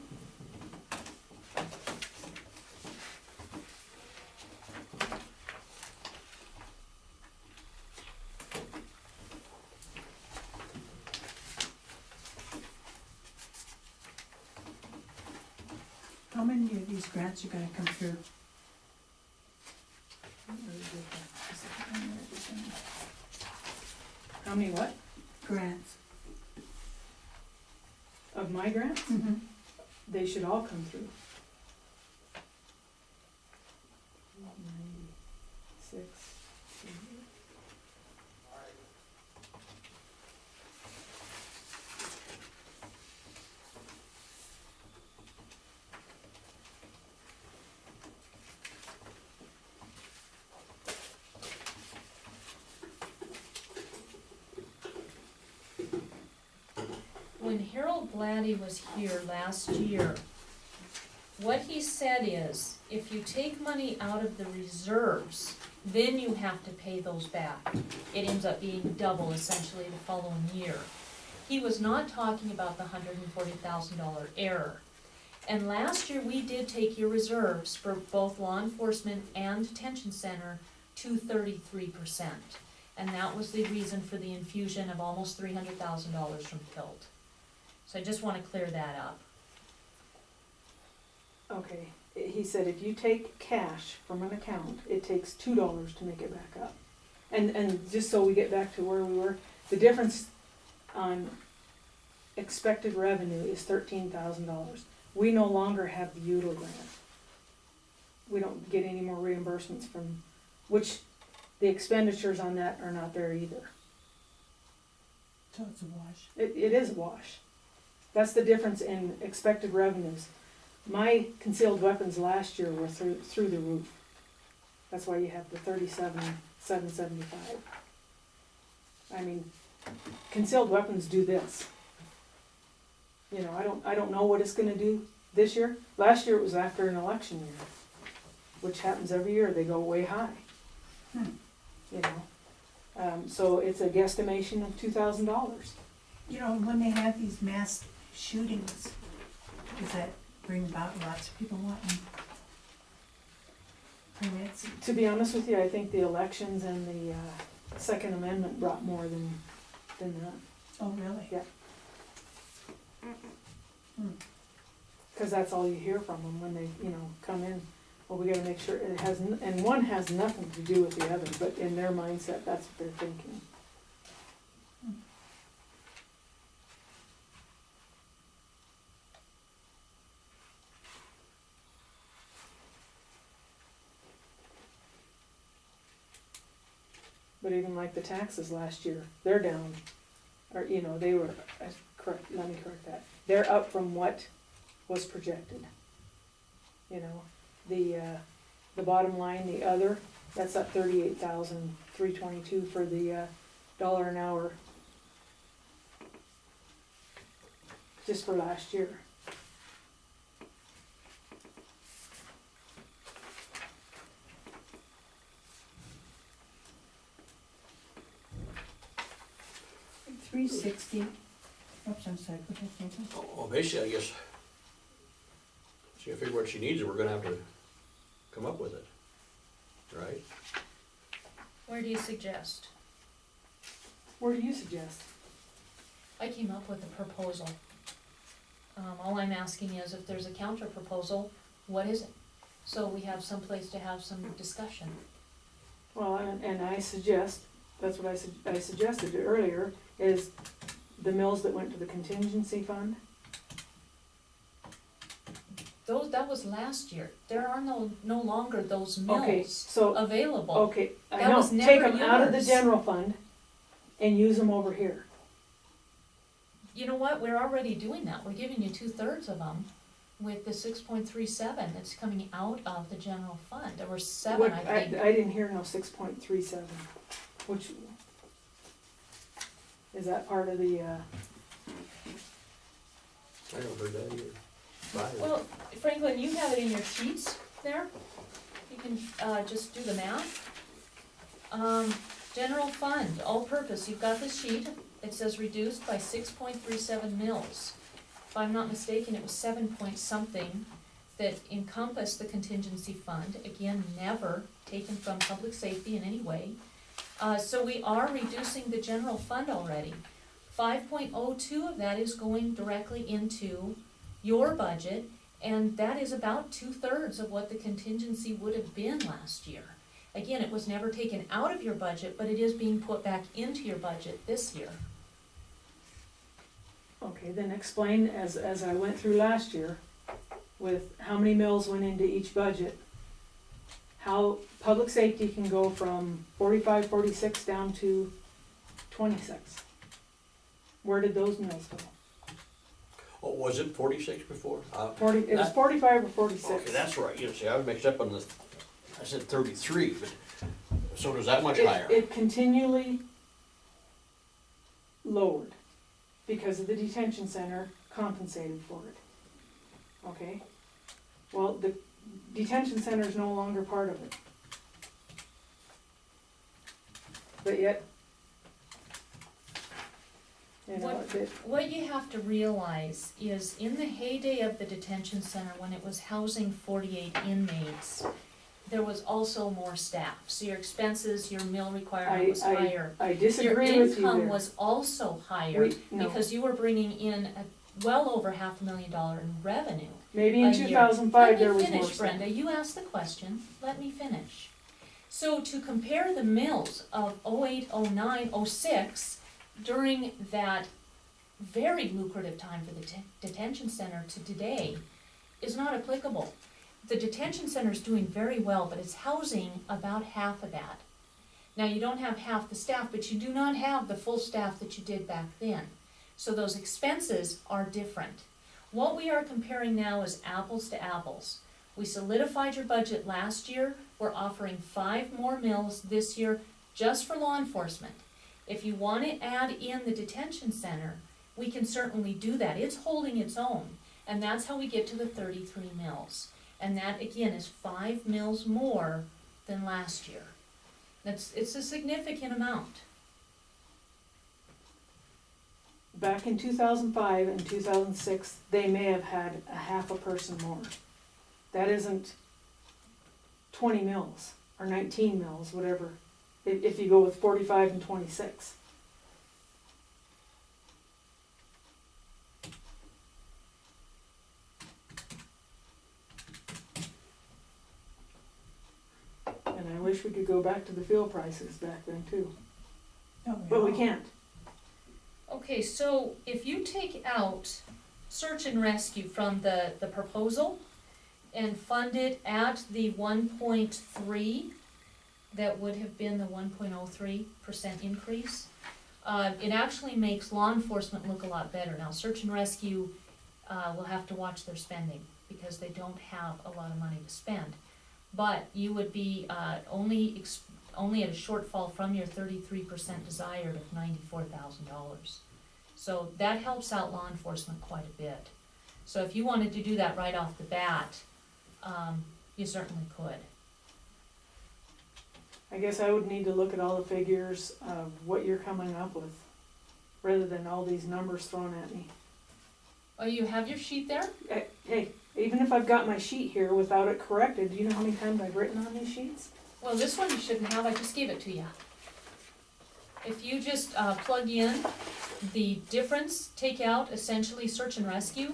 Speaker 2: How many of these grants are gonna come through?
Speaker 5: how many what?
Speaker 2: Grants?
Speaker 5: Of my grants?
Speaker 2: Mm-hmm.
Speaker 5: They should all come through. 96.
Speaker 1: When Harold Blatty was here last year, what he said is, if you take money out of the reserves, then you have to pay those back. It ends up being double essentially the following year. He was not talking about the $140,000 error. And last year, we did take your reserves for both law enforcement and detention center to 33%. And that was the reason for the infusion of almost $300,000 from PILT. So I just wanna clear that up.
Speaker 5: Okay, he said if you take cash from an account, it takes $2 to make it back up. And just so we get back to where we were, the difference on expected revenue is $13,000. We no longer have the UDO grant. We don't get any more reimbursements from, which the expenditures on that are not there either.
Speaker 2: So it's a wash.
Speaker 5: It is a wash. That's the difference in expected revenues. My concealed weapons last year were through the roof. That's why you have the 37,775. I mean, concealed weapons do this. You know, I don't know what it's gonna do this year. Last year it was after an election year, which happens every year, they go way high. You know, so it's a guesstimation of $2,000.
Speaker 2: You know, when they have these mass shootings, does that bring about lots of people wanting permits?
Speaker 5: To be honest with you, I think the elections and the Second Amendment brought more than that.
Speaker 2: Oh, really?
Speaker 5: Yeah.
Speaker 2: Hmm.
Speaker 5: Cause that's all you hear from them when they, you know, come in. Well, we gotta make sure it has, and one has nothing to do with the other, but in their mindset, that's what they're thinking. But even like the taxes last year, they're down, or, you know, they were, let me correct that. They're up from what was projected. You know, the bottom line, the other, that's up 38,322 for the $1 an hour. Just for last year.
Speaker 2: $360. Oops, I'm sorry, go ahead, Nathan.
Speaker 4: Well, basically, I guess, she gotta figure what she needs, and we're gonna have to come up with it, right?
Speaker 1: Where do you suggest?
Speaker 5: Where do you suggest?
Speaker 1: I came up with a proposal. All I'm asking is if there's a counter proposal, what is it? So we have some place to have some discussion.
Speaker 5: Well, and I suggest, that's what I suggested earlier, is the mills that went to the contingency fund.
Speaker 1: that was last year. There are no longer those
Speaker 5: Okay,
Speaker 1: mills
Speaker 5: so,
Speaker 1: available.
Speaker 5: okay, I
Speaker 1: That
Speaker 5: know,
Speaker 1: was
Speaker 5: take
Speaker 1: never
Speaker 5: them out of the
Speaker 1: yours.
Speaker 5: general fund and use them over here.
Speaker 1: You know what, we're already doing that, we're giving you 2/3 of them with the 6.37 that's coming out of the general fund. There were 7,
Speaker 5: What-
Speaker 1: I think.
Speaker 5: I didn't hear no 6.37, which, is that part of the,
Speaker 4: I never heard that either. Right.
Speaker 1: Well, Franklin, you have it in your sheets there, you can, just do the math. General fund, all-purpose, you've got the sheet, it says reduced by 6.37 mils. If I'm not mistaken, it was 7 point something that encompassed the contingency fund, again, never taken from public safety in any way. So we are reducing the general fund already. 5.02 of that is going directly into your budget, and that is about 2/3 of what the contingency would have been last year. Again, it was never taken out of your budget, but it is being put back into your budget this year.
Speaker 5: okay, then explain, as I went through last year, with how many mills went into each budget, how public safety can go from 45, 46 down to 26. Where did those mills go?
Speaker 4: Oh, was it 46 before?
Speaker 5: 40, it was
Speaker 4: That-
Speaker 5: 45 or 46.
Speaker 4: Okay, that's right, you see, I was mixed up on I said 33, but, so does that much higher?
Speaker 5: It continually lowered because of the detention center compensated for it. Okay? Well, the detention center is no longer part of it. But yet, you know,
Speaker 1: What you have to realize is in the heyday of the detention center, when it was housing 48 inmates, there was also more staff, so your expenses, your meal requirement was higher.
Speaker 5: I disagree with you
Speaker 1: Your
Speaker 5: there.
Speaker 1: income was also higher,
Speaker 5: No.
Speaker 1: because you were bringing in well over $500,000 in revenue.
Speaker 5: Maybe in
Speaker 1: a year.
Speaker 5: 2005 there was
Speaker 1: Let me
Speaker 5: more
Speaker 1: finish,
Speaker 5: stuff.
Speaker 1: Brenda, you asked the question, let me finish. So to compare the mills of 08, 09, 06, during that very lucrative time for the detention center to today, is not applicable. The detention center is doing very well, but it's housing about half of that. Now, you don't have half the staff, but you do not have the full staff that you did back then. So those expenses are different. What we are comparing now is apples to apples. We solidified your budget last year, we're offering 5 more mills this year just for law enforcement. If you want to add in the detention center, we can certainly do that, it's holding its own, and that's how we get to the 33 mills. And that, again, is 5 mills more than last year. It's a significant amount.
Speaker 5: Back in 2005 and 2006, they may have had a half a person more. That isn't 20 mills or 19 mills, whatever, if you go with 45 and 26. And I wish we could go back to the fuel prices back then too, but we can't.
Speaker 1: Okay, so if you take out search and rescue from the proposal and fund it at the 1.3, that would have been the 1.03% increase, it actually makes law enforcement look a lot better. Now, search and rescue will have to watch their spending because they don't have a lot of money to spend. But you would be only at a shortfall from your 33% desired of $94,000. So that helps out law enforcement quite a bit. So if you wanted to do that right off the bat, you certainly could.
Speaker 5: I guess I would need to look at all the figures of what you're coming up with, rather than all these numbers thrown at me.
Speaker 1: Oh, you have your sheet there?
Speaker 5: Hey, even if I've got my sheet here without it corrected, do you know how many times I've written on these sheets?
Speaker 1: Well, this one you shouldn't have, I just gave it to you. If you just plug in the difference, take out essentially search and rescue,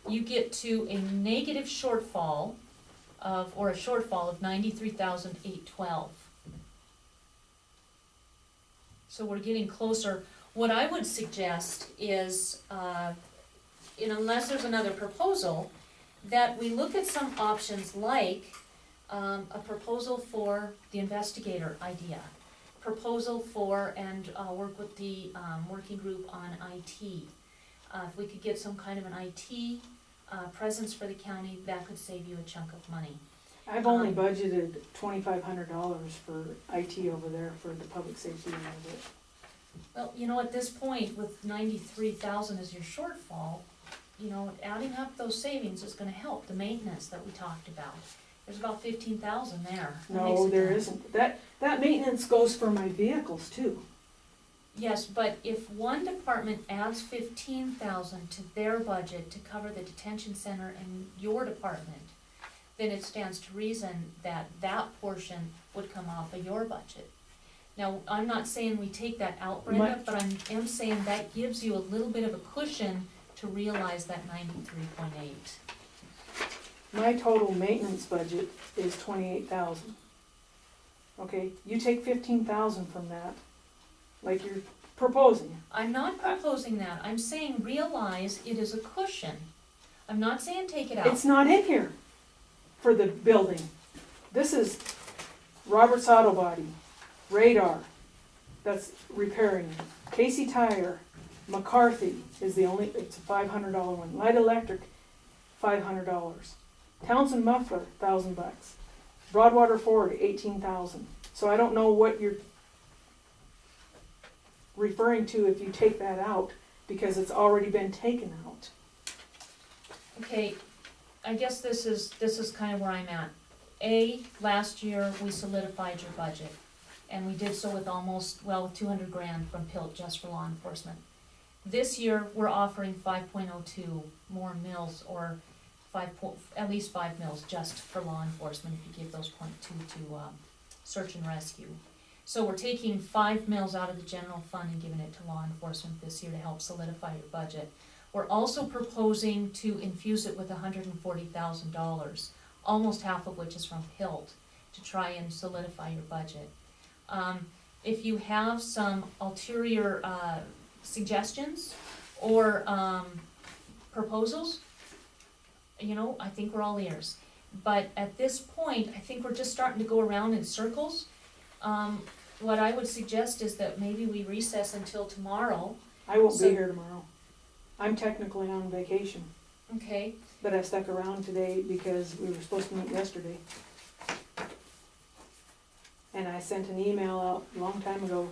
Speaker 1: you get to a negative shortfall of, or a shortfall of 93,812. So we're getting closer. What I would suggest is, unless there's another proposal, that we look at some options like, a proposal for the investigator idea, proposal for, and work with the, working group on IT. If we could get some kind of an IT, presence for the county, that could save you a chunk of money.
Speaker 5: I've only budgeted $2,500 for IT over there for the public safety end of it.
Speaker 1: Well, you know, at this point, with 93,000 as your shortfall, you know, adding up those savings is gonna help the maintenance that we talked about. There's about 15,000 there. That makes
Speaker 5: No,
Speaker 1: a
Speaker 5: there
Speaker 1: difference.
Speaker 5: isn't. That maintenance goes for my vehicles too.
Speaker 1: Yes, but if one department adds 15,000 to their budget to cover the detention center and your department, then it stands to reason that that portion would come off of your budget. Now, I'm not saying we take that out, Brenda, but I am saying that gives you a little bit of a cushion to realize that 93.8.
Speaker 5: My total maintenance budget is 28,000. Okay, you take 15,000 from that, like you're proposing.
Speaker 1: I'm not proposing that, I'm saying realize it is a cushion. I'm not saying take it out.
Speaker 5: It's not in here for the building. This is Robert's Auto Body, radar, that's repairing. Casey Tire, McCarthy is the only, it's a $500 one. Light Electric, $500. Townsend Muffler, $1,000. Broadwater Ford, 18,000. So I don't know what you're referring to if you take that out, because it's already been taken out.
Speaker 1: Okay, I guess this is kind of where I'm at. Last year, we solidified your budget, and we did so with almost, well, 200 grand from PILT just for law enforcement. This year, we're offering 5.02 more mills, or at least 5 mills just for law enforcement, if you give those 0.2 to search and rescue. So we're taking 5 mills out of the general fund and giving it to law enforcement this year to help solidify your budget. We're also proposing to infuse it with $140,000, almost half of which is from PILT, to try and solidify your budget. If you have some ulterior suggestions or proposals, you know, I think we're all ears. But at this point, I think we're just starting to go around in circles. What I would suggest is that maybe we recess until tomorrow.
Speaker 5: I won't
Speaker 1: So-
Speaker 5: be here tomorrow. I'm technically on vacation,
Speaker 1: Okay,
Speaker 5: but I stuck around today because we were supposed to meet yesterday. And I sent an email out a long time ago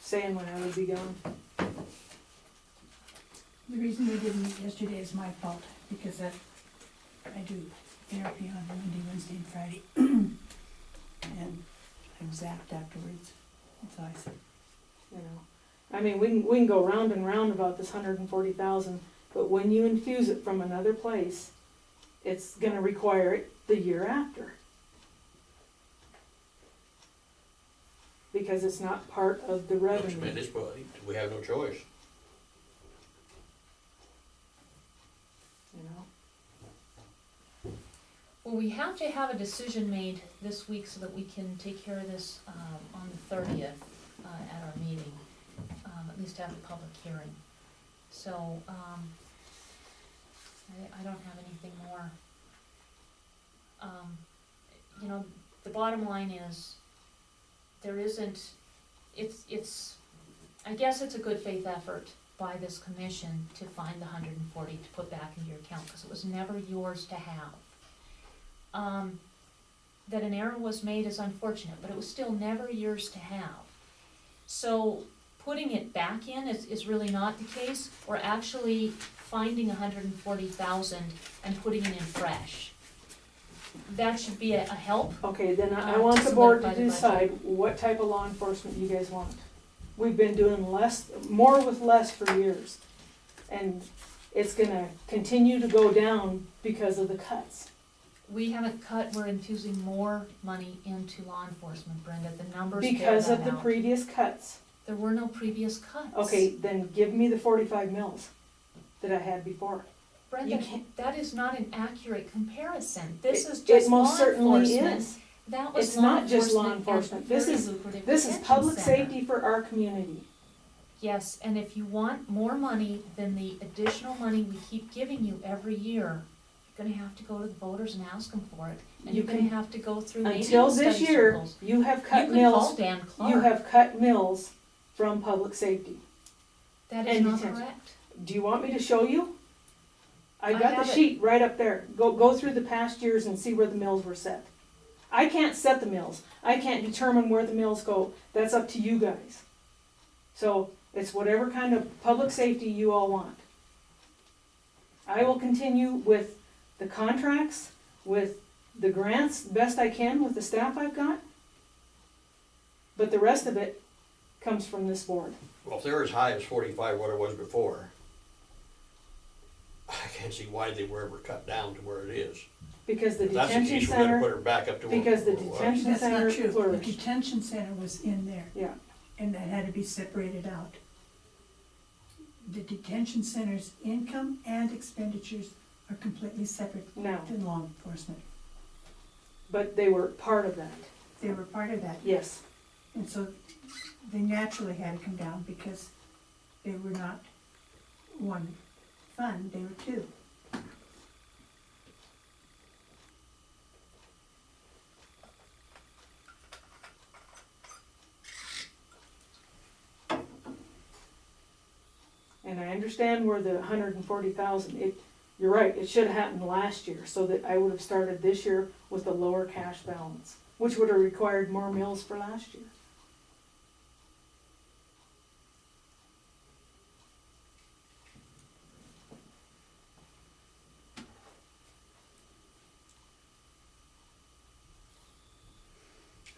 Speaker 5: saying when I would be gone.
Speaker 2: The reason we didn't meet yesterday is my fault, because I do therapy on Monday, Wednesday, and Friday. And I'm zapped afterwards, that's all I said.
Speaker 5: You know, I mean, we can go round and round about this 140,000, but when you infuse it from another place, it's gonna require it the year after. Because it's not part of the
Speaker 4: Which
Speaker 5: revenue.
Speaker 4: at this point, we have no choice.
Speaker 5: You know,
Speaker 1: well, we have to have a decision made this week so that we can take care of this on the 30th at our meeting, at least have the public hearing. So, I don't have anything more. You know, the bottom line is, there isn't, it's, I guess it's a good faith effort by this commission to find the 140 to put back into your account, because it was never yours to have. That an error was made is unfortunate, but it was still never yours to have. So putting it back in is really not the case. We're actually finding 140,000 and putting it in fresh. That should be a help.
Speaker 5: okay, then I
Speaker 1: To
Speaker 5: want the board to
Speaker 1: solidify the
Speaker 5: decide what type of law enforcement you guys want. We've been doing more with less for years. And it's gonna continue to go down because of the cuts.
Speaker 1: We haven't cut, we're infusing more money into law enforcement, Brenda, the numbers bear
Speaker 5: Because of
Speaker 1: that
Speaker 5: the
Speaker 1: out.
Speaker 5: previous cuts.
Speaker 1: There were no previous cuts.
Speaker 5: Okay, then give me the 45 mils that I had before.
Speaker 1: Brenda,
Speaker 5: you can't-
Speaker 1: that is not an accurate comparison. This is
Speaker 5: It
Speaker 1: just law
Speaker 5: most certainly
Speaker 1: enforcement.
Speaker 5: is.
Speaker 1: That was
Speaker 5: It's
Speaker 1: law
Speaker 5: not just law
Speaker 1: enforcement
Speaker 5: enforcement.
Speaker 1: and
Speaker 5: This
Speaker 1: very
Speaker 5: is-
Speaker 1: lucrative
Speaker 5: This is
Speaker 1: detention
Speaker 5: public
Speaker 1: center.
Speaker 5: safety for our community.
Speaker 1: Yes, and if you want more money than the additional money we keep giving you every year, you're gonna have to go to the voters and ask them for it. And
Speaker 5: You
Speaker 1: you're gonna
Speaker 5: can-
Speaker 1: have to go through
Speaker 5: Until
Speaker 1: neighborhood
Speaker 5: this
Speaker 1: study
Speaker 5: year,
Speaker 1: circles.
Speaker 5: you have
Speaker 1: You
Speaker 5: cut
Speaker 1: can call
Speaker 5: mills,
Speaker 1: Dan Clark.
Speaker 5: you have cut mills from public safety.
Speaker 1: That is
Speaker 5: and
Speaker 1: not
Speaker 5: detention.
Speaker 1: correct.
Speaker 5: Do you want me to show you?
Speaker 1: I
Speaker 5: I've got
Speaker 1: have
Speaker 5: the
Speaker 1: it.
Speaker 5: sheet right up there. Go through the past years and see where the mills were set. I can't set the mills. I can't determine where the mills go. That's up to you guys. So it's whatever kind of public safety you all want. I will continue with the contracts, with the grants, best I can with the staff I've got. But the rest of it comes from this board.
Speaker 4: Well, if they're as high as 45, what it was before, I can't see why they were ever cut down to where it is.
Speaker 5: Because the
Speaker 4: If that's the
Speaker 5: detention
Speaker 4: case, we're gonna put
Speaker 5: center,
Speaker 4: her back up to where
Speaker 5: because the
Speaker 4: where it was.
Speaker 5: detention
Speaker 2: That's not
Speaker 5: center
Speaker 2: true. The
Speaker 5: flourished.
Speaker 2: detention center was in there,
Speaker 5: Yeah,
Speaker 2: and that had to be separated out. The detention center's income and expenditures are completely separate
Speaker 5: now,
Speaker 2: than law enforcement.
Speaker 5: but they were part of that,
Speaker 2: They were part of that,
Speaker 5: yes.
Speaker 2: and so they naturally had to come down because they were not one fund, they were two.
Speaker 5: And I understand where the 140,000, you're right, it should have happened last year, so that I would have started this year with a lower cash balance, which would have required more mills for last year.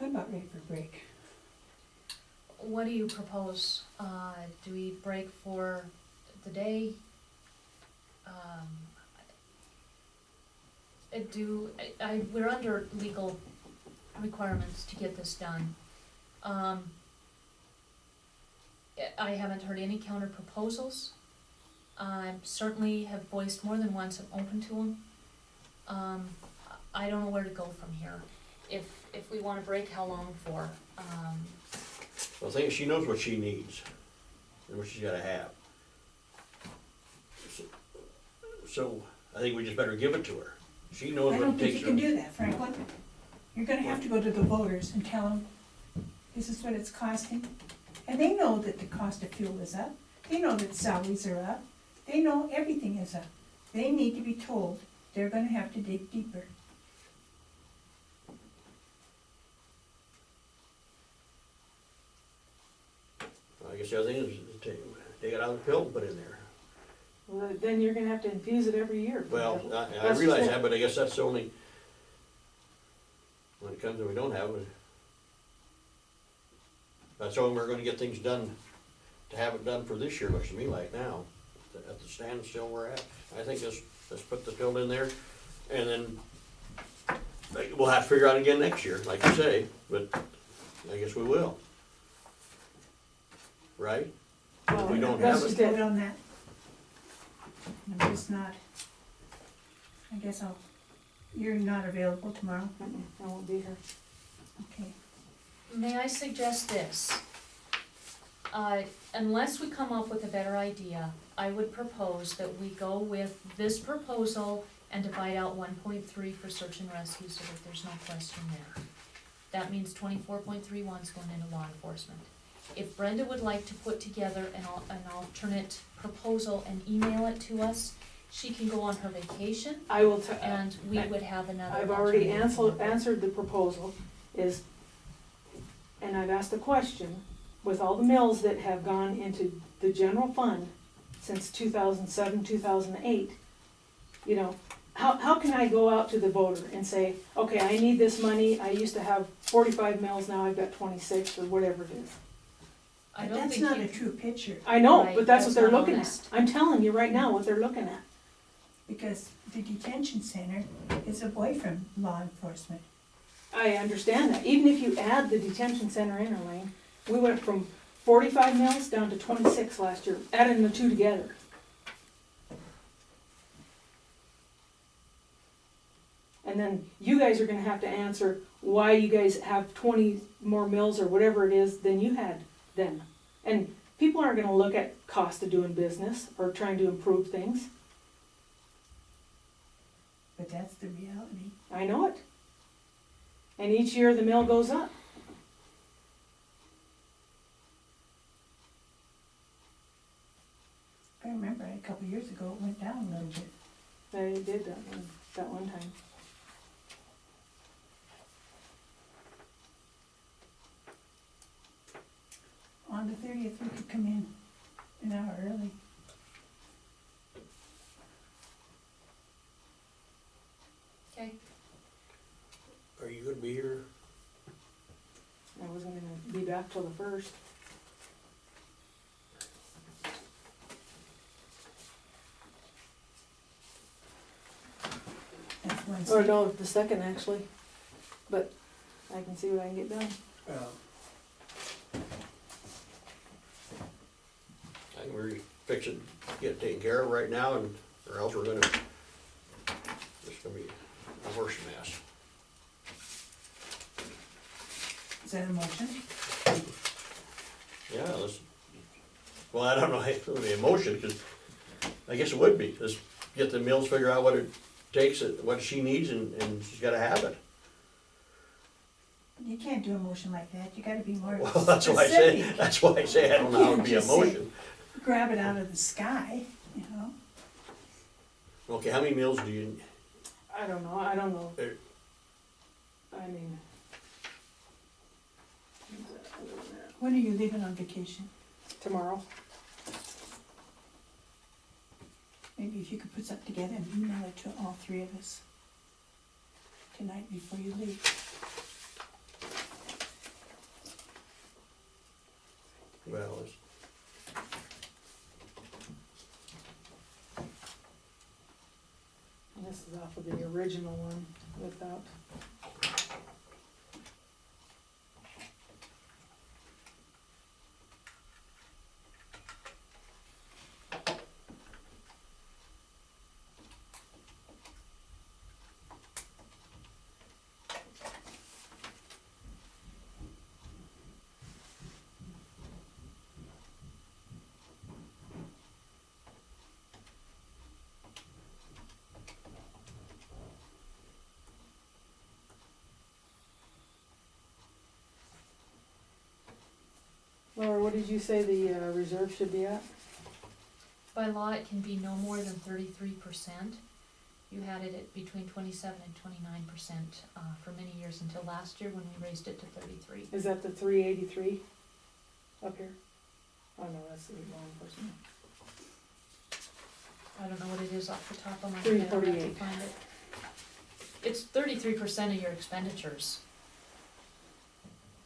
Speaker 2: I'm about ready for a break.
Speaker 1: What do you propose? Do we break for the day? We're under legal requirements to get this done. I haven't heard any counter proposals. I certainly have voiced more than once I'm open to them. I don't know where to go from here. If we wanna break, how long for?
Speaker 4: Well, the thing is, she knows what she needs and what she's gotta have. So I think we just better give it to her. She knows
Speaker 2: I
Speaker 4: what
Speaker 2: don't
Speaker 4: it
Speaker 2: think
Speaker 4: takes
Speaker 2: you
Speaker 4: her.
Speaker 2: can do that, Franklin. You're gonna have to go to the voters and tell them, this is what it's costing. And they know that the cost of fuel is up, they know that salaries are up, they know everything is up. They need to be told they're gonna have to dig deeper.
Speaker 4: I guess the other thing is to take it out of the pill and put in there.
Speaker 5: Well, then you're gonna have to infuse it every year.
Speaker 4: Well, I
Speaker 5: That's
Speaker 4: realize
Speaker 5: just it.
Speaker 4: that, but I guess that's the only, when it comes to we don't have it. That's the only we're gonna get things done, to have it done for this year, looks to me like now, at the standstill we're at. I think let's put the pill in there, and then we'll have to figure out again next year, like you say, but I guess we will. Right? If we don't
Speaker 5: That's
Speaker 4: have
Speaker 5: just
Speaker 4: it,
Speaker 5: it.
Speaker 2: Vote on that. I'm just not, I guess you're not available tomorrow,
Speaker 5: I won't be here.
Speaker 2: okay.
Speaker 1: May I suggest this? Unless we come up with a better idea, I would propose that we go with this proposal and divide out 1.3 for search and rescue so that there's no question there. That means 24.31 is going into law enforcement. If Brenda would like to put together an alternate proposal and email it to us, she can go on her vacation
Speaker 5: I will,
Speaker 1: and we would have another
Speaker 5: I've already
Speaker 1: alternative.
Speaker 5: answered the proposal, and I've asked a question, with all the mills that have gone into the general fund since 2007, 2008, you know, how can I go out to the voter and say, okay, I need this money, I used to have 45 mills, now I've got 26, or whatever it is.
Speaker 1: I don't
Speaker 2: That's
Speaker 1: think
Speaker 2: not
Speaker 1: you-
Speaker 2: a true picture,
Speaker 5: I know,
Speaker 1: Right,
Speaker 5: but that's what
Speaker 1: that's
Speaker 5: they're
Speaker 1: not
Speaker 5: looking at.
Speaker 1: honest.
Speaker 5: I'm telling you right now what they're looking at.
Speaker 2: because the detention center is away from law enforcement.
Speaker 5: I understand that. Even if you add the detention center in, Elaine, we went from 45 mills down to 26 last year, adding the two together. And then you guys are gonna have to answer why you guys have 20 more mills or whatever it is than you had then. And people aren't gonna look at cost of doing business or trying to improve things.
Speaker 2: But that's the reality.
Speaker 5: I know it. And each year the mill goes up.
Speaker 2: I remember a couple years ago, it went down a little bit.
Speaker 5: They did that one time.
Speaker 2: On the 30th, we could come in an hour early.
Speaker 1: Okay,
Speaker 4: Are you gonna be here?
Speaker 5: I wasn't gonna be back till the 1st.
Speaker 2: That's Wednesday.
Speaker 5: Or no, the 2nd actually. But I can see what I can get done.
Speaker 4: I think we're fixing, to get it taken care of right now, and, or else we're gonna, it's gonna be a worse mess.
Speaker 2: Is that a motion?
Speaker 4: Yeah, let's, well, I don't know, if it would be emotion, cause I guess it would be, just get the mills, figure out what it takes, what she needs, and she's gotta have it.
Speaker 2: You can't do a motion like that, you gotta be more
Speaker 4: Well, that's why I say,
Speaker 2: specific.
Speaker 4: that's why I say I don't know how it'd be
Speaker 2: You
Speaker 4: a
Speaker 2: can't just say-
Speaker 4: motion.
Speaker 2: Grab it out of the sky, you know?
Speaker 4: Okay, how many mills do you,
Speaker 5: I don't know.
Speaker 4: Uh,
Speaker 5: I mean.
Speaker 2: When are you leaving on vacation?
Speaker 5: Tomorrow.
Speaker 2: Maybe if you could put something together and email it to all three of us tonight before you leave.
Speaker 4: well, it's,
Speaker 5: And this is off of the original one without. Laura, what did you say the reserve should be at?
Speaker 1: by law, it can be no more than 33%. You had it at between 27 and 29% for many years until last year when we raised it to 33.
Speaker 5: Is that the 383 up here? Oh no, that's the wrong person.
Speaker 1: I don't know what it is off the top of my head, I'll have to
Speaker 5: 348.
Speaker 1: find it. It's 33% of your expenditures.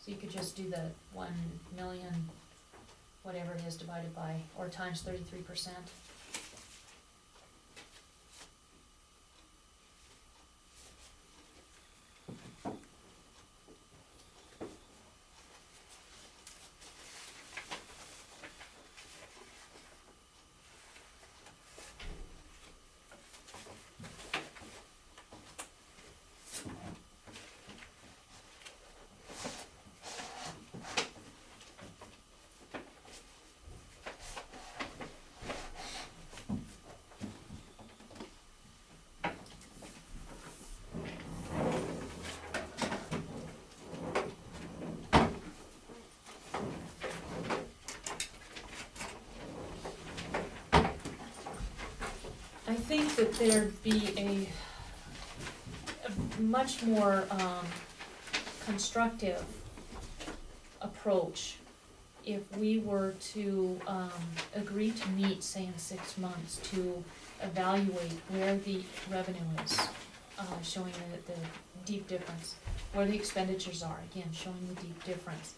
Speaker 1: So you could just do the 1 million, whatever it is, divided by, or times 33%. I think that there'd be a much more constructive approach if we were to agree to meet, say in 6 months, to evaluate where the revenue is, showing the deep difference, where the expenditures are, again, showing the deep difference.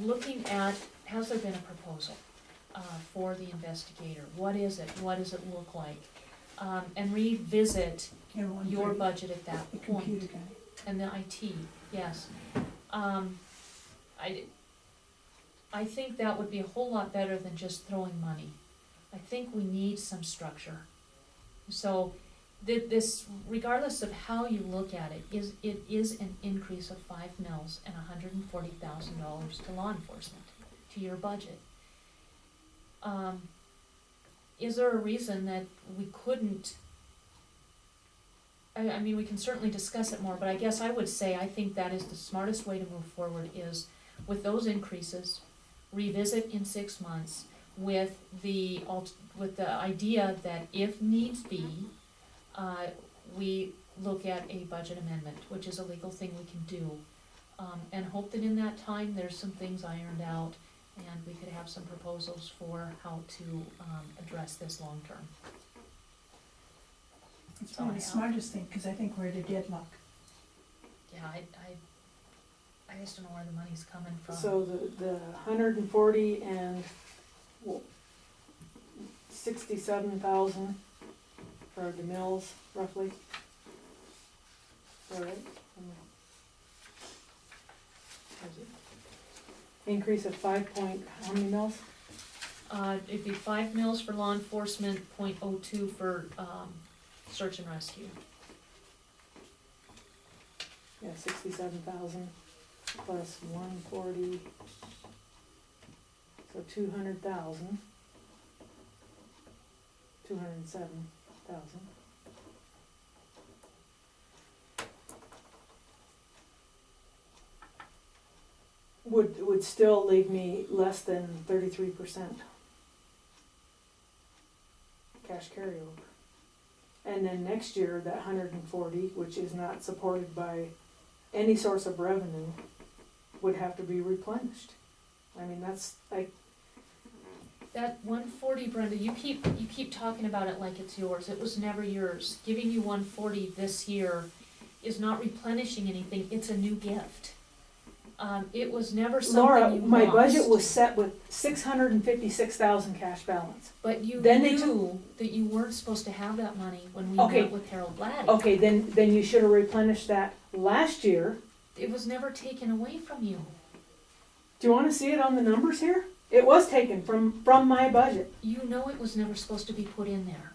Speaker 1: Looking at, has there been a proposal? For the investigator, what is it, what does it look like? And revisit
Speaker 2: Everyone
Speaker 1: your
Speaker 2: ready?
Speaker 1: budget at that
Speaker 2: The
Speaker 1: point,
Speaker 2: computer guy.
Speaker 1: and the IT, yes. I think that would be a whole lot better than just throwing money. I think we need some structure. So, this, regardless of how you look at it, it is an increase of 5 mills and $140,000 to law enforcement, to your budget. Is there a reason that we couldn't I mean, we can certainly discuss it more, but I guess I would say, I think that is the smartest way to move forward, is with those increases, revisit in 6 months with with the idea that if needs be, we look at a budget amendment, which is a legal thing we can do. And hope that in that time, there's some things ironed out, and we could have some proposals for how to, address this long-term.
Speaker 2: It's
Speaker 1: So I
Speaker 2: probably the
Speaker 1: have-
Speaker 2: smartest thing, cause I think we're at a deadlock.
Speaker 1: Yeah, I just don't know where the money's coming from.
Speaker 5: So the 140 and 67,000 for the mills roughly. All right. Increase of 5 point, how many mills?
Speaker 1: It'd be 5 mils for law enforcement, .02 for, search and rescue.
Speaker 5: Yeah, 67,000 plus 140, so 200,000. 207,000. Would still leave me less than 33% cash carryover. And then next year, that 140, which is not supported by any source of revenue, would have to be replenished. I mean, that's like,
Speaker 1: That 140, Brenda, you keep talking about it like it's yours. It was never yours. Giving you 140 this year is not replenishing anything. It's a new gift. It was never something
Speaker 5: Laura,
Speaker 1: you
Speaker 5: my
Speaker 1: lost.
Speaker 5: budget was set with 656,000 cash balance.
Speaker 1: But you
Speaker 5: Then they
Speaker 1: knew that you weren't supposed to have that money when we
Speaker 5: Okay.
Speaker 1: met with Harold Blatty.
Speaker 5: Okay, then you should have replenished that last year.
Speaker 1: It was never taken away from you.
Speaker 5: Do you wanna see it on the numbers here? It was taken from my budget.
Speaker 1: You know it was never supposed to be put in there.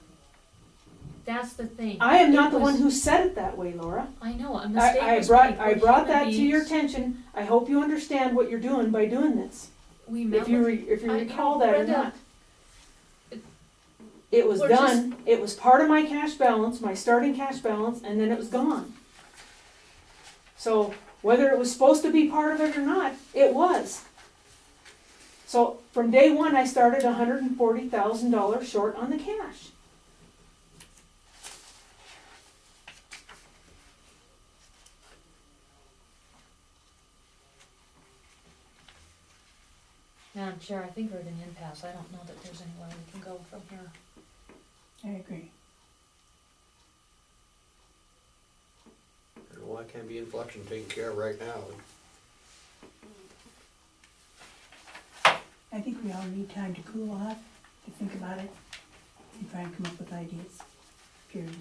Speaker 1: That's the thing.
Speaker 5: I am not
Speaker 1: It
Speaker 5: the one
Speaker 1: was-
Speaker 5: who said it that way, Laura.
Speaker 1: I know, a mistake
Speaker 5: I
Speaker 1: was made.
Speaker 5: I
Speaker 1: We're
Speaker 5: brought
Speaker 1: human
Speaker 5: that to your
Speaker 1: beings.
Speaker 5: attention. I hope you understand what you're doing by doing this.
Speaker 1: We met
Speaker 5: If you
Speaker 1: with,
Speaker 5: if you
Speaker 1: I-
Speaker 5: recall that or
Speaker 1: Brenda,
Speaker 5: not. It was
Speaker 1: we're
Speaker 5: done, it was part of my cash balance, my starting cash balance, and then it was gone. So whether it was supposed to be part of it or not, it was. So from day one, I started $140,000 short on the cash.
Speaker 1: Madam Chair, I think we're at an impasse. I don't know that there's anywhere we can go from here.
Speaker 2: I agree.
Speaker 4: I don't know why it can't be in flux and taken care of right now.
Speaker 2: I think we all need time to cool off, to think about it, and try and come up with ideas, period.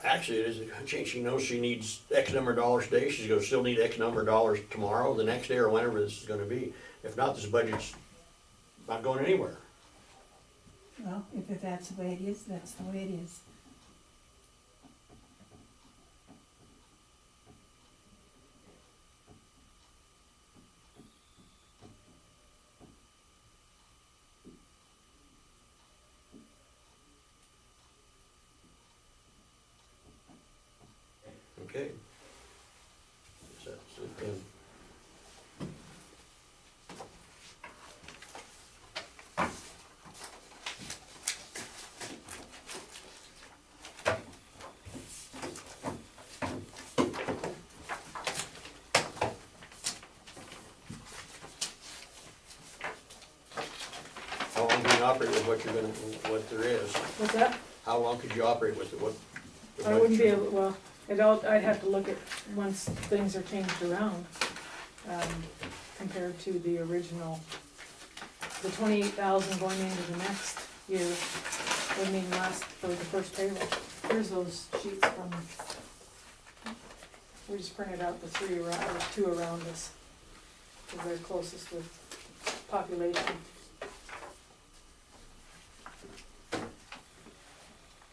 Speaker 4: Actually, it is a change. She knows she needs X number of dollars today, she's gonna still need X number of dollars tomorrow, the next day, or whenever this is gonna be. If not, this budget's not going anywhere.
Speaker 2: Well, if that's the way it is, that's the way it is.
Speaker 4: Okay. Is that it then? How long can you operate with what you're gonna, what there is?
Speaker 5: What's that?
Speaker 4: How long could you operate with it? What?
Speaker 5: I wouldn't be able, well, I'd have to look at, once things are changed around, compared to the original. The 28,000 going into the next year wouldn't even last for the first payroll. Here's those sheets from, we just printed out the 3 around, or 2 around us, because they're closest with population.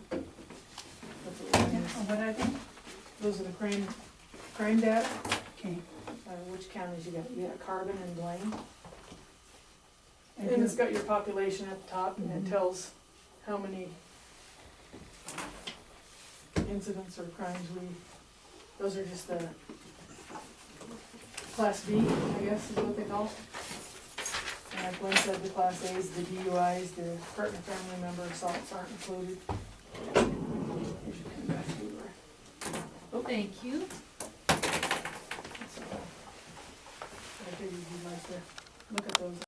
Speaker 5: That's what we're
Speaker 2: Yeah,
Speaker 5: doing.
Speaker 2: what are they?
Speaker 5: Those are the crime data,
Speaker 2: Okay.
Speaker 5: which counties you got? You got Carbon and Blaine.
Speaker 2: And
Speaker 5: And it's
Speaker 2: who-
Speaker 5: got your population at the top, and it
Speaker 2: Mhm.
Speaker 5: tells how many incidents or crimes those are just the Class B, I guess is what they call it. And like Glenn said, the Class A's, the DUIs, the partner family member assaults aren't included. Here's your pen back over.
Speaker 1: Thank you.
Speaker 5: So, I figured you'd like to look at those